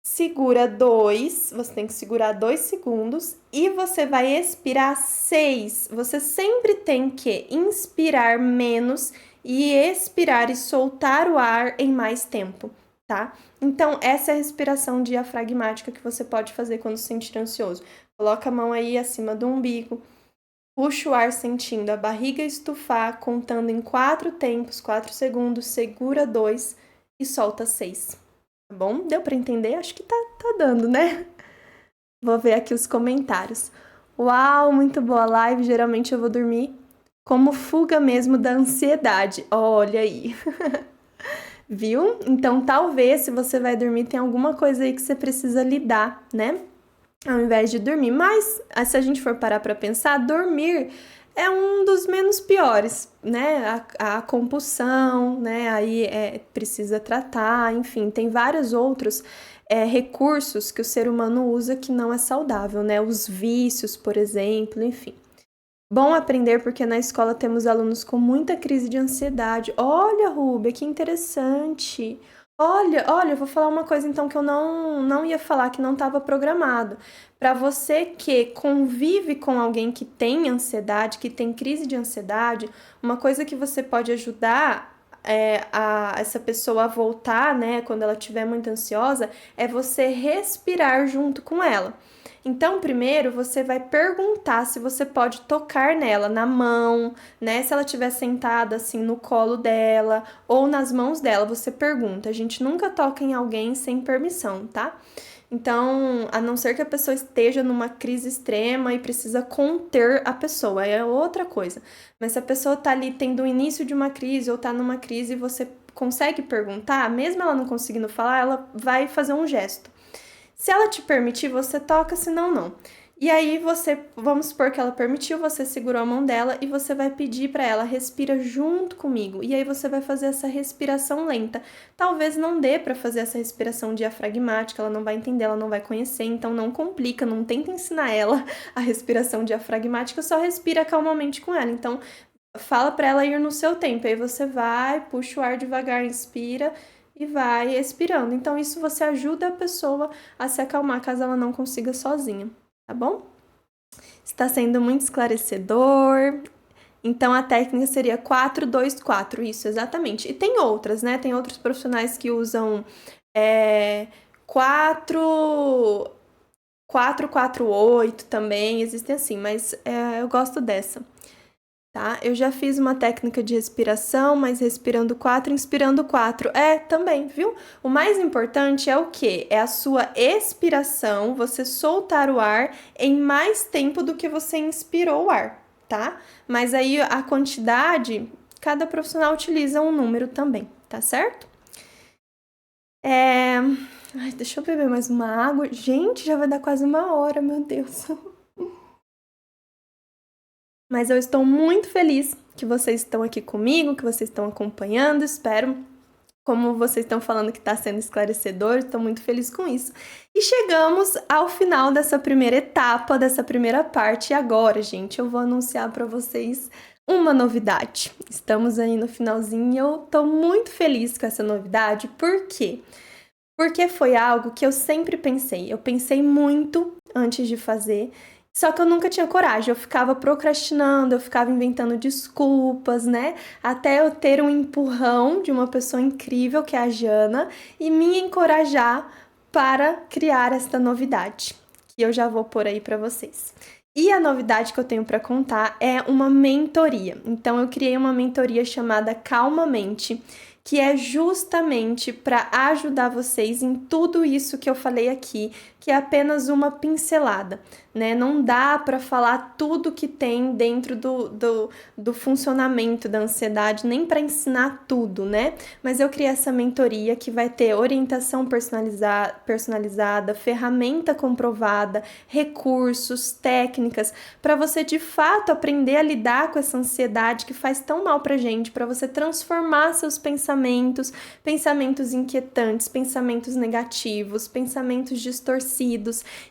Speaker 1: segura 2, você tem que segurar 2 segundos e você vai expirar 6. Você sempre tem que inspirar menos e expirar e soltar o ar em mais tempo, tá? Então, essa é a respiração diafragmática que você pode fazer quando se sentir ansioso. Coloca a mão aí acima do umbigo, puxa o ar sentindo a barriga estufar, contando em 4 tempos, 4 segundos, segura 2 e solta 6. Tá bom? Deu para entender? Acho que tá dando, né? Vou ver aqui os comentários. Uau, muito boa live. Geralmente eu vou dormir como fuga mesmo da ansiedade. Olha aí. Viu? Então, talvez, se você vai dormir, tem alguma coisa aí que você precisa lidar, né? Ao invés de dormir. Mas, se a gente for parar para pensar, dormir é um dos menos piores, né? A compulsão, né? Aí precisa tratar, enfim, tem vários outros recursos que o ser humano usa que não é saudável, né? Os vícios, por exemplo, enfim. Bom aprender porque na escola temos alunos com muita crise de ansiedade. Olha, Rúbia, que interessante. Olha, eu vou falar uma coisa então que eu não ia falar, que não estava programado. Para você que convive com alguém que tem ansiedade, que tem crise de ansiedade, uma coisa que você pode ajudar essa pessoa a voltar, né, quando ela estiver muito ansiosa, é você respirar junto com ela. Então, primeiro você vai perguntar se você pode tocar nela, na mão, né? Se ela estiver sentada assim no colo dela ou nas mãos dela, você pergunta. A gente nunca toca em alguém sem permissão, tá? Então, a não ser que a pessoa esteja numa crise extrema e precisa conter a pessoa, é outra coisa. Mas se a pessoa tá ali tendo o início de uma crise ou tá numa crise e você consegue perguntar, mesmo ela não conseguindo falar, ela vai fazer um gesto. Se ela te permitir, você toca, senão não. E aí vamos supor que ela permitiu, você segurou a mão dela e você vai pedir para ela, respira junto comigo. E aí você vai fazer essa respiração lenta. Talvez não dê para fazer essa respiração diafragmática, ela não vai entender, ela não vai conhecer, então não complica, não tenta ensinar ela a respiração diafragmática, só respira calmamente com ela. Então fala para ela ir no seu tempo, aí você vai, puxa o ar devagar, inspira e vai expirando. Então, isso você ajuda a pessoa a se acalmar caso ela não consiga sozinha, tá bom? Está sendo muito esclarecedor. Então, a técnica seria 4-2-4, isso, exatamente. E tem outras, né? Tem outros profissionais que usam 4-4-8 também, existem assim, mas eu gosto dessa. Tá? Eu já fiz uma técnica de respiração, mas respirando 4, inspirando 4. Também, viu? O mais importante é o quê? É a sua expiração, você soltar o ar em mais tempo do que você inspirou o ar, tá? Mas aí a quantidade, cada profissional utiliza um número também, tá certo? Ai, deixa eu beber mais uma água. Gente, já vai dar quase 1 hora, meu Deus. Mas eu estou muito feliz que vocês estão aqui comigo, que vocês estão acompanhando, espero, como vocês estão falando que está sendo esclarecedor, estou muito feliz com isso. E chegamos ao final dessa primeira etapa, dessa primeira parte, e agora, gente, eu vou anunciar para vocês uma novidade. Estamos aí no finalzinho e eu estou muito feliz com essa novidade, por quê? Porque foi algo que eu sempre pensei, eu pensei muito antes de fazer, só que eu nunca tinha coragem, eu ficava procrastinando, eu ficava inventando desculpas, né? Até eu ter um empurrão de uma pessoa incrível, que é a Jana, e me encorajar para criar esta novidade, que eu já vou pôr aí para vocês. E a novidade que eu tenho para contar é uma mentoria. Então, eu criei uma mentoria chamada Calmamente, que é justamente para ajudar vocês em tudo isso que eu falei aqui, que é apenas uma pincelada, né? Não dá para falar tudo que tem dentro do funcionamento da ansiedade, nem para ensinar tudo, né? Mas eu criei essa mentoria que vai ter orientação personalizada, ferramenta comprovada, recursos, técnicas, para você de fato aprender a lidar com essa ansiedade que faz tão mal pra gente, para você transformar seus pensamentos inquietantes, pensamentos negativos, pensamentos distorcidos,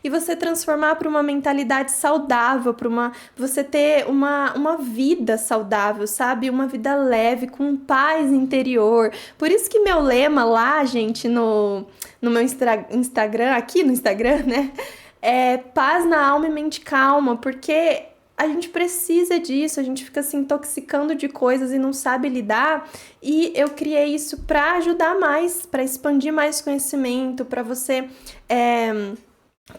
Speaker 1: e você transformar para uma mentalidade saudável, para você ter uma vida saudável, sabe? Uma vida leve, com paz interior. Por isso que meu lema lá, gente, no meu Instagram, aqui no Instagram, né? É paz na alma e mente calma, porque a gente precisa disso, a gente fica se intoxicando de coisas e não sabe lidar, e eu criei isso para ajudar mais, para expandir mais conhecimento, para você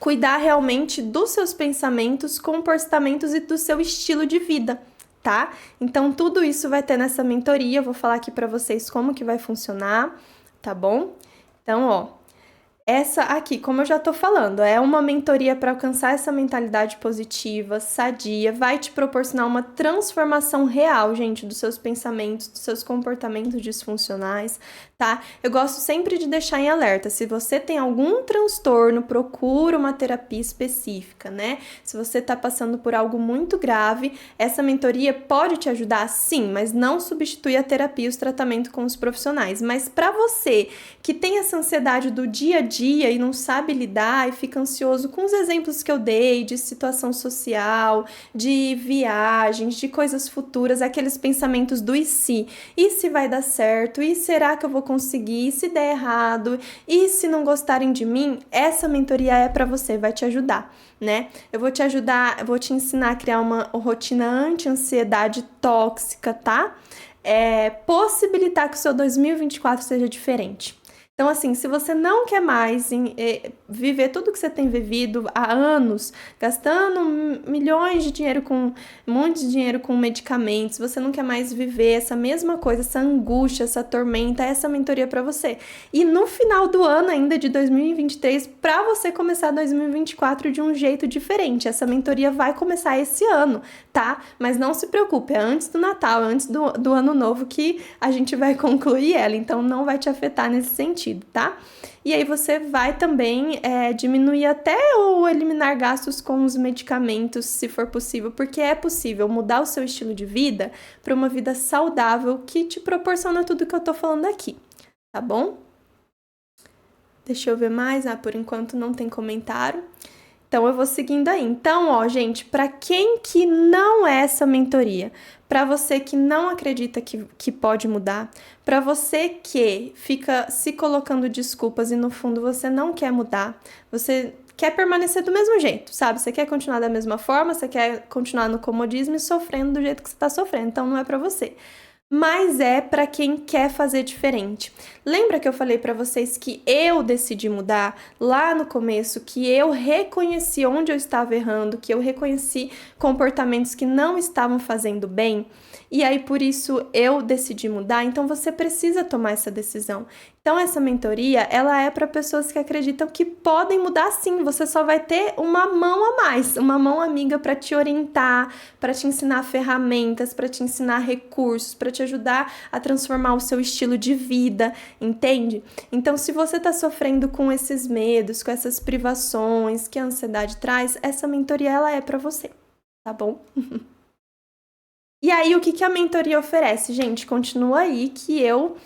Speaker 1: cuidar realmente dos seus pensamentos, comportamentos e do seu estilo de vida, tá? Então tudo isso vai ter nessa mentoria, eu vou falar aqui para vocês como que vai funcionar, tá bom? Então, ó, essa aqui, como eu já tô falando, é uma mentoria para alcançar essa mentalidade positiva, sadia, vai te proporcionar uma transformação real, gente, dos seus pensamentos, dos seus comportamentos disfuncionais, tá? Eu gosto sempre de deixar em alerta, se você tem algum transtorno, procura uma terapia específica, né? Se você tá passando por algo muito grave, essa mentoria pode te ajudar, sim, mas não substitui a terapia e os tratamentos com os profissionais. Mas para você que tem essa ansiedade do dia a dia, dia e não sabe lidar e fica ansioso com os exemplos que eu dei de situação social, de viagens, de coisas futuras, aqueles pensamentos do e se vai dar certo, e será que eu vou conseguir, e se der errado, e se não gostarem de mim, essa mentoria é para você, vai te ajudar, né? Eu vou te ajudar, eu vou te ensinar a criar uma rotina anti-ansiedade tóxica, tá? Possibilitar que o seu 2024 seja diferente. Então, assim, se você não quer mais viver tudo que você tem vivido há anos, gastando milhões de dinheiro com um monte de dinheiro com medicamentos, você não quer mais viver essa mesma coisa, essa angústia, essa tormenta, essa mentoria para você. E no final do ano ainda de 2023, para você começar 2024 de um jeito diferente. Essa mentoria vai começar esse ano, tá? Mas não se preocupe, é antes do Natal, é antes do ano novo que a gente vai concluir ela, então não vai te afetar nesse sentido, tá? E aí você vai também diminuir até ou eliminar gastos com os medicamentos, se for possível, porque é possível mudar o seu estilo de vida para uma vida saudável que te proporciona tudo que eu tô falando aqui, tá bom? Deixa eu ver mais, por enquanto não tem comentário. Então, eu vou seguindo aí. Então, ó, gente, para quem que não é essa mentoria, para você que não acredita que pode mudar, para você que fica se colocando desculpas e no fundo você não quer mudar, você quer permanecer do mesmo jeito, sabe? Você quer continuar da mesma forma, você quer continuar no comodismo e sofrendo do jeito que você tá sofrendo, então não é para você. Mas é para quem quer fazer diferente. Lembra que eu falei para vocês que eu decidi mudar lá no começo, que eu reconheci onde eu estava errando, que eu reconheci comportamentos que não estavam fazendo bem? E aí por isso eu decidi mudar, então você precisa tomar essa decisão. Então essa mentoria, ela é para pessoas que acreditam que podem mudar sim, você só vai ter uma mão a mais, uma mão amiga para te orientar, para te ensinar ferramentas, para te ensinar recursos, para te ajudar a transformar o seu estilo de vida, entende? Então se você tá sofrendo com esses medos, com essas privações que a ansiedade traz, essa mentoria ela é para você, tá bom? E aí, o que a mentoria oferece? Gente, continua aí que eu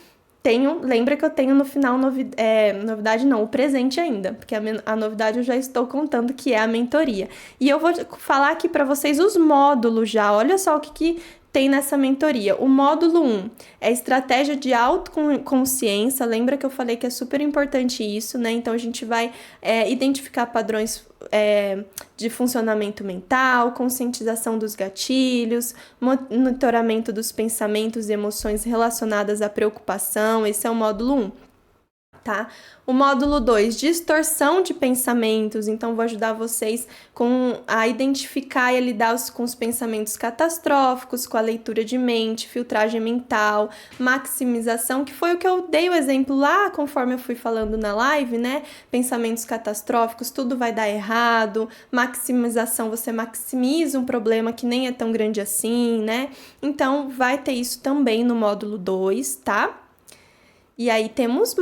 Speaker 1: tenho... Lembra que eu tenho no final novidade não, o presente ainda, porque a novidade eu já estou contando que é a mentoria. E eu vou falar aqui para vocês os módulos já. Olha só o que tem nessa mentoria. O módulo 1 é estratégia de autoconsciência. Lembra que eu falei que é super importante isso, né? Então, a gente vai identificar padrões de funcionamento mental, conscientização dos gatilhos, monitoramento dos pensamentos e emoções relacionadas à preocupação. Esse é o módulo 1. Tá? O módulo 2, distorção de pensamentos. Então, vou ajudar vocês a identificar e a lidar com os pensamentos catastróficos, com a leitura de mente, filtragem mental, maximização, que foi o que eu dei o exemplo lá, conforme eu fui falando na live, né? Pensamentos catastróficos, tudo vai dar errado. Maximização, você maximiza um problema que nem é tão grande assim, né? Então, vai ter isso também no módulo 2, tá? E aí temos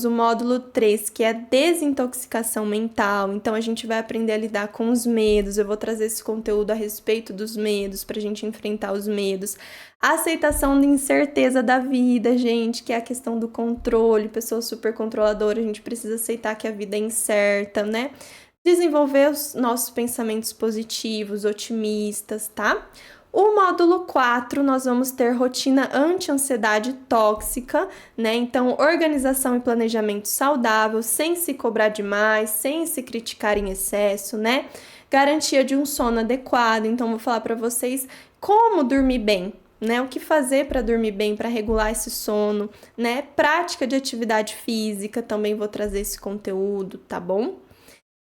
Speaker 1: o módulo 3, que é desintoxicação mental. Então, a gente vai aprender a lidar com os medos. Eu vou trazer esse conteúdo a respeito dos medos, pra gente enfrentar os medos. Aceitação da incerteza da vida, gente, que é a questão do controle. Pessoa super controladora, a gente precisa aceitar que a vida é incerta, né? Desenvolver os nossos pensamentos positivos, otimistas, tá? O módulo 4, nós vamos ter rotina anti-ansiedade tóxica, né? Então, organização e planejamento saudável, sem se cobrar demais, sem se criticar em excesso, né? Garantia de um sono adequado. Então, vou falar para vocês como dormir bem, né? O que fazer para dormir bem, para regular esse sono, né? Prática de atividade física, também vou trazer esse conteúdo, tá bom?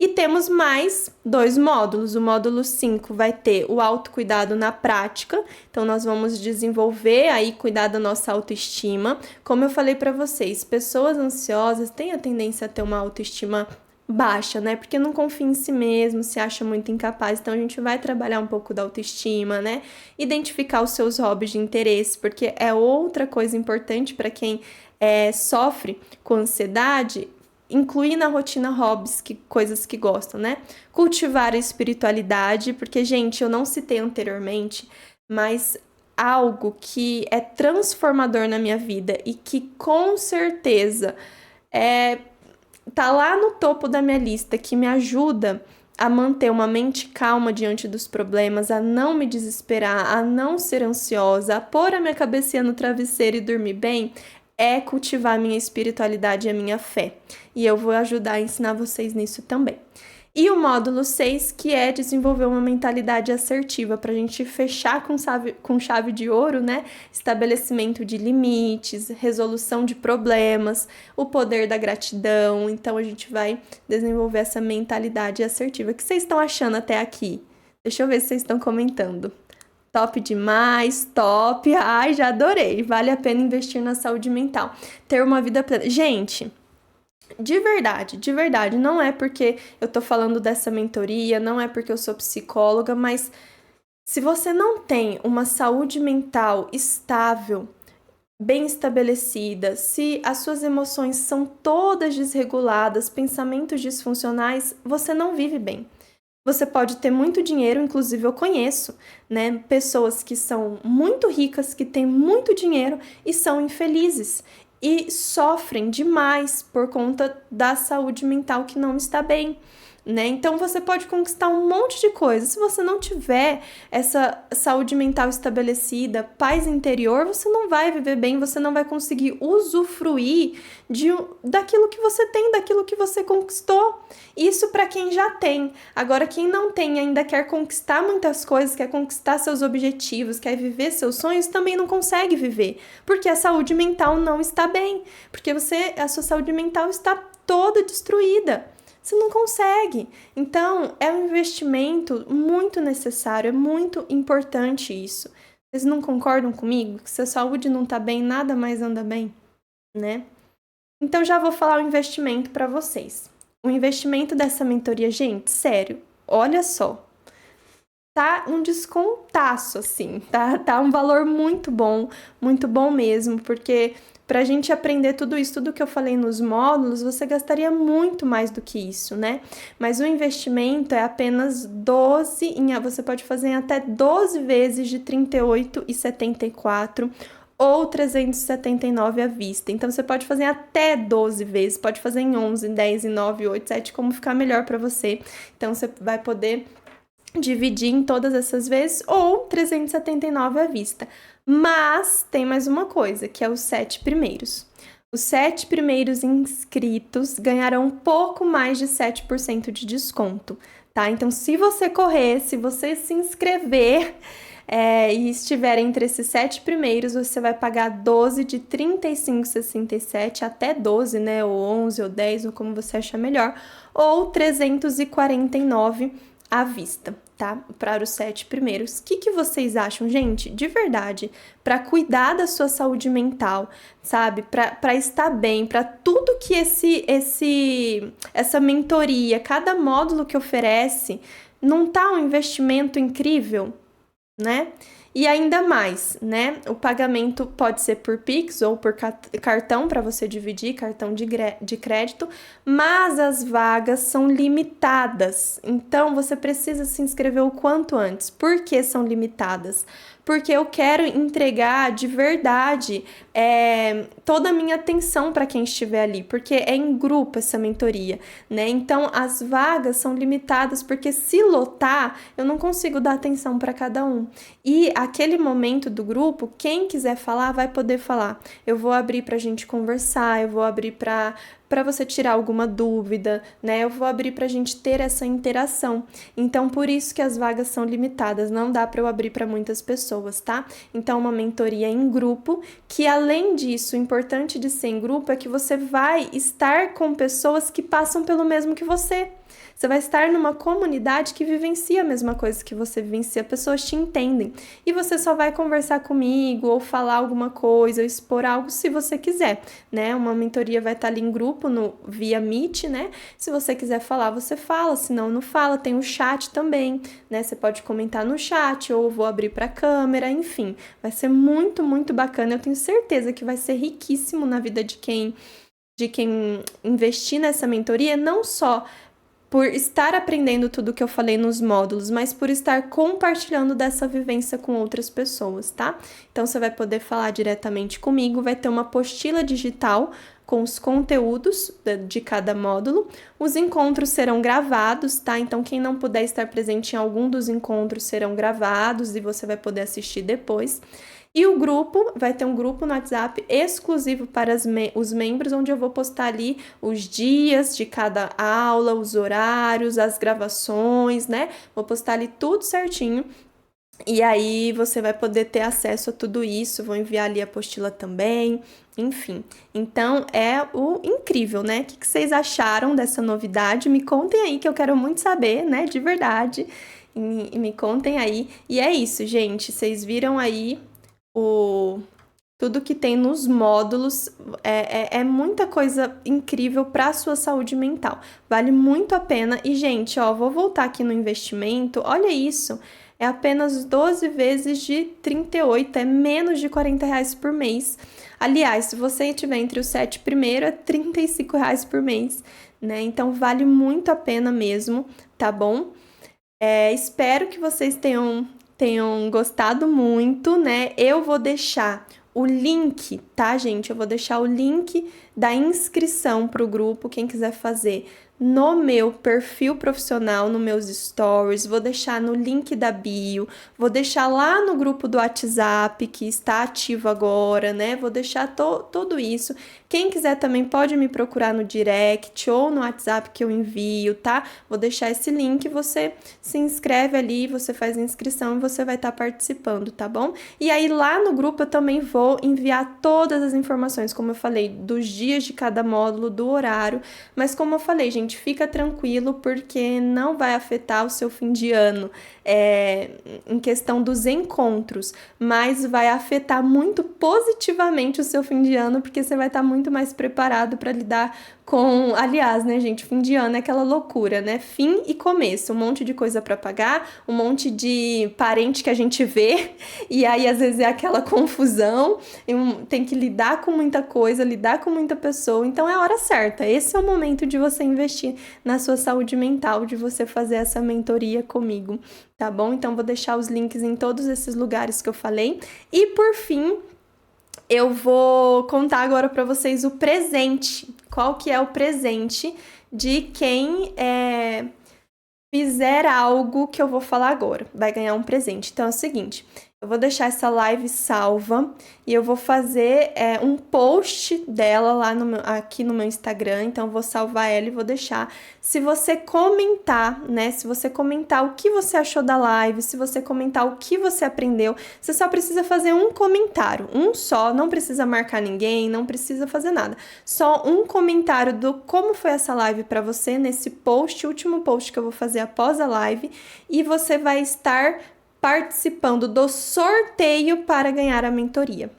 Speaker 1: E temos mais 2 módulos. O módulo 5 vai ter o autocuidado na prática. Então, nós vamos desenvolver aí, cuidar da nossa autoestima. Como eu falei para vocês, pessoas ansiosas têm a tendência a ter uma autoestima baixa, né? Porque não confia em si mesmo, se acha muito incapaz. Então, a gente vai trabalhar um pouco da autoestima, né? Identificar os seus hobbies de interesse, porque é outra coisa importante para quem sofre com ansiedade. Incluir na rotina hobbies, coisas que gostam, né? Cultivar a espiritualidade, porque, gente, eu não citei anteriormente, mas algo que é transformador na minha vida e que com certeza tá lá no topo da minha lista, que me ajuda a manter uma mente calma diante dos problemas, a não me desesperar, a não ser ansiosa, a pôr a minha cabecinha no travesseiro e dormir bem, é cultivar a minha espiritualidade e a minha fé. E eu vou ajudar a ensinar vocês nisso também. E o módulo 6, que é desenvolver uma mentalidade assertiva, para a gente fechar com chave de ouro, né? Estabelecimento de limites, resolução de problemas, o poder da gratidão. Então, a gente vai desenvolver essa mentalidade assertiva. O que vocês estão achando até aqui? Deixa eu ver se vocês estão comentando. Top demais, top. Ai, já adorei. Vale a pena investir na saúde mental. Ter uma vida plena. Gente, de verdade, não é porque eu tô falando dessa mentoria, não é porque eu sou psicóloga, mas se você não tem uma saúde mental estável, bem estabelecida, se as suas emoções são todas desreguladas, pensamentos disfuncionais, você não vive bem. Você pode ter muito dinheiro, inclusive eu conheço, né, pessoas que são muito ricas, que têm muito dinheiro e são infelizes e sofrem demais por conta da saúde mental que não está bem, né? Então você pode conquistar um monte de coisa. Se você não tiver essa saúde mental estabelecida, paz interior, você não vai viver bem, você não vai conseguir usufruir daquilo que você tem, daquilo que você conquistou. Isso para quem já tem. Agora, quem não tem e ainda quer conquistar muitas coisas, quer conquistar seus objetivos, quer viver seus sonhos, também não consegue viver, porque a saúde mental não está bem, porque a sua saúde mental está toda destruída. Você não consegue. Então, é um investimento muito necessário, é muito importante isso. Vocês não concordam comigo? Que se a saúde não tá bem, nada mais anda bem, né? Então, já vou falar o investimento para vocês. O investimento dessa mentoria, gente, sério, olha só. Tá um descontaço, assim, tá um valor muito bom mesmo, porque pra gente aprender tudo isso, tudo que eu falei nos módulos, você gastaria muito mais do que isso, né? Mas o investimento é apenas 12, você pode fazer em até 12 vezes de R$ 38,74 ou 379 à vista. Então, você pode fazer até 12 vezes, pode fazer em 11, 10, 9, 8, 7, como ficar melhor para você. Então, você vai poder dividir em todas essas vezes ou 379 à vista. Mas tem mais uma coisa, que é os 7 primeiros. Os 7 primeiros inscritos ganharão um pouco mais de 7% de desconto, tá? Então, se você correr, se você se inscrever e estiver entre esses 7 primeiros, você vai pagar 12 de R$ 35,67 até 12, né? Ou 11 ou 10, ou como você achar melhor, ou 349 à vista, tá? Para os 7 primeiros. O que vocês acham, gente? De verdade, para cuidar da sua saúde mental, sabe? Para estar bem, para tudo que essa mentoria, cada módulo que oferece, não tá um investimento incrível, né? E ainda mais, né? O pagamento pode ser por Pix ou por cartão para você dividir, cartão de crédito, mas as vagas são limitadas. Então, você precisa se inscrever o quanto antes. Por que são limitadas? Porque eu quero entregar de verdade toda a minha atenção para quem estiver ali, porque é em grupo essa mentoria, né? Então, as vagas são limitadas, porque se lotar, eu não consigo dar atenção para cada um. E aquele momento do grupo, quem quiser falar, vai poder falar. Eu vou abrir para a gente conversar, eu vou abrir para você tirar alguma dúvida, né? Eu vou abrir para a gente ter essa interação. Então, por isso que as vagas são limitadas, não dá para eu abrir para muitas pessoas, tá? Então, uma mentoria em grupo, que além disso, o importante de ser em grupo é que você vai estar com pessoas que passam pelo mesmo que você. Você vai estar numa comunidade que vivencia a mesma coisa que você vivencia, pessoas te entendem. E você só vai conversar comigo, ou falar alguma coisa, ou expor algo se você quiser, né? Uma mentoria vai estar ali em grupo, via Meet, né? Se você quiser falar, você fala, se não fala. Tem o chat também, né? Você pode comentar no chat, ou vou abrir para a câmera, enfim. Vai ser muito, muito bacana. Eu tenho certeza que vai ser riquíssimo na vida de quem investir nessa mentoria, não só por estar aprendendo tudo que eu falei nos módulos, mas por estar compartilhando dessa vivência com outras pessoas, tá? Então, você vai poder falar diretamente comigo, vai ter uma apostila digital com os conteúdos de cada módulo. Os encontros serão gravados, tá? Então, quem não puder estar presente em algum dos encontros serão gravados e você vai poder assistir depois. E o grupo, vai ter um grupo no WhatsApp exclusivo para os membros, onde eu vou postar ali os dias de cada aula, os horários, as gravações, né? Vou postar ali tudo certinho. E aí você vai poder ter acesso a tudo isso, vou enviar ali a apostila também, enfim. Então é o incrível, né? O que vocês acharam dessa novidade? Me contem aí que eu quero muito saber, né? De verdade. E me contem aí. E é isso, gente. Vocês viram aí tudo que tem nos módulos, é muita coisa incrível para a sua saúde mental. Vale muito a pena. E, gente, ó, vou voltar aqui no investimento. Olha isso, é apenas 12 vezes de 38, é menos de R$40 por mês. Aliás, se você tiver entre os 7 primeiros, é R$35 por mês, né? Então, vale muito a pena mesmo, tá bom? Espero que vocês tenham gostado muito, né? Eu vou deixar o link, tá, gente? Eu vou deixar o link da inscrição para o grupo, quem quiser fazer, no meu perfil profissional, nos meus stories, vou deixar no link da bio, vou deixar lá no grupo do WhatsApp, que está ativo agora, né? Vou deixar tudo isso. Quem quiser também pode me procurar no direct ou no WhatsApp que eu envio, tá? Vou deixar esse link, você se inscreve ali, você faz a inscrição e você vai estar participando, tá bom? E aí lá no grupo eu também vou enviar todas as informações, como eu falei, dos dias de cada módulo, do horário, mas como eu falei, gente, fica tranquilo porque não vai afetar o seu fim de ano em questão dos encontros, mas vai afetar muito positivamente o seu fim de ano porque você vai estar muito mais preparado para lidar com, aliás, né, gente, fim de ano é aquela loucura, né? Fim e começo, um monte de coisa para pagar, um monte de parente que a gente vê, e aí às vezes é aquela confusão, tem que lidar com muita coisa, lidar com muita pessoa, então é a hora certa. Esse é o momento de você investir na sua saúde mental, de você fazer essa mentoria comigo, tá bom? Então vou deixar os links em todos esses lugares que eu falei. E por fim, eu vou contar agora para vocês o presente. Qual que é o presente de quem fizer algo que eu vou falar agora? Vai ganhar um presente. Então é o seguinte, eu vou deixar essa live salva e eu vou fazer um post dela lá aqui no meu Instagram. Então eu vou salvar ela e vou deixar. Se você comentar, né? Se você comentar o que você achou da live, se você comentar o que você aprendeu, você só precisa fazer um comentário, um só, não precisa marcar ninguém, não precisa fazer nada. Só um comentário do como foi essa live para você nesse post, último post que eu vou fazer após a live, e você vai estar participando do sorteio para ganhar a mentoria.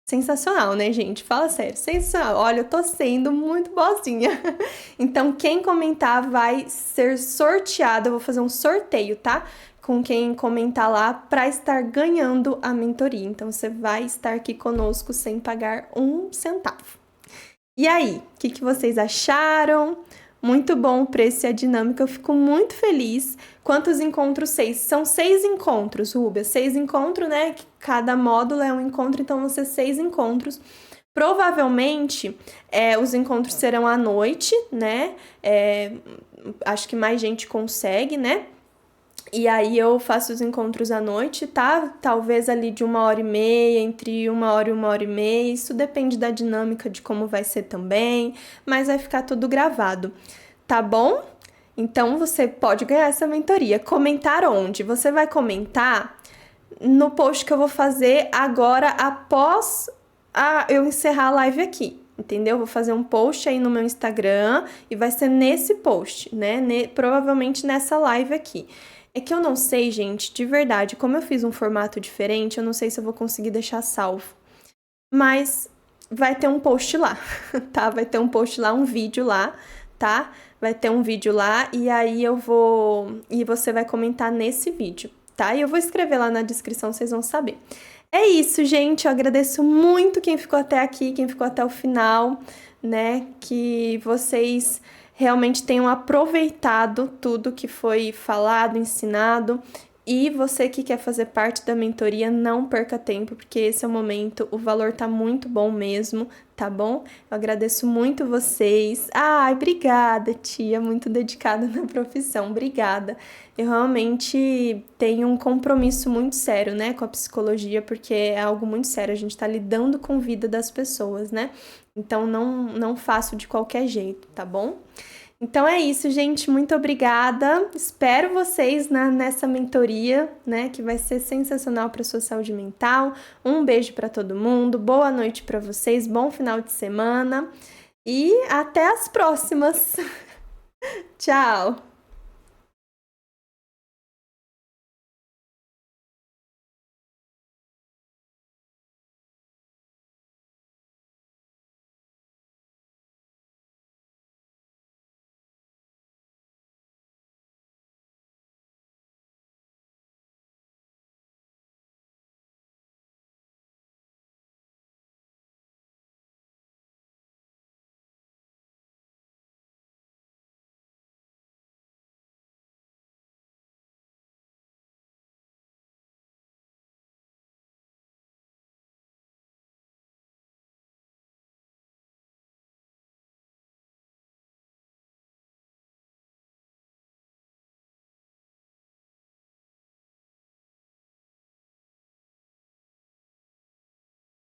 Speaker 1: Sensacional, né, gente? Fala sério, sensacional. Olha, eu tô sendo muito boazinha. Então, quem comentar vai ser sorteado. Eu vou fazer um sorteio, tá? Com quem comentar lá para estar ganhando a mentoria. Então, você vai estar aqui conosco sem pagar um centavo. E aí, o que vocês acharam? Muito bom o preço e a dinâmica, eu fico muito feliz. Quantos encontros? 6. São 6 encontros, Rúbia. 6 encontros, né? Cada módulo é um encontro, então vão ser 6 encontros. Provavelmente, os encontros serão à noite, né? Acho que mais gente consegue, né? E aí eu faço os encontros à noite, tá? Talvez ali de 1h30, entre 1h e 1h30. Isso depende da dinâmica de como vai ser também, mas vai ficar tudo gravado, tá bom? Então você pode ganhar essa mentoria. Comentar onde? Você vai comentar no post que eu vou fazer agora após eu encerrar a live aqui. Entendeu? Vou fazer um post aí no meu Instagram e vai ser nesse post, né? Provavelmente nessa live aqui. É que eu não sei, gente, de verdade, como eu fiz um formato diferente, eu não sei se eu vou conseguir deixar salvo. Mas vai ter um post lá, tá? Vai ter um post lá, um vídeo lá, tá? Vai ter um vídeo lá e aí e você vai comentar nesse vídeo, tá? E eu vou escrever lá na descrição, vocês vão saber. É isso, gente, eu agradeço muito quem ficou até aqui, quem ficou até o final, né? Que vocês realmente tenham aproveitado tudo que foi falado, ensinado E você que quer fazer parte da mentoria, não perca tempo, porque esse é o momento, o valor tá muito bom mesmo, tá bom? Eu agradeço muito vocês. Ai, obrigada, tia, muito dedicada na profissão, obrigada. Eu realmente tenho um compromisso muito sério, né, com a psicologia, porque é algo muito sério, a gente tá lidando com a vida das pessoas, né? Então não faço de qualquer jeito, tá bom? Então é isso, gente. Muito obrigada. Espero vocês nessa mentoria, né, que vai ser sensacional para sua saúde mental. Um beijo para todo mundo. Boa noite para vocês. Bom final de semana e até as próximas. Tchau.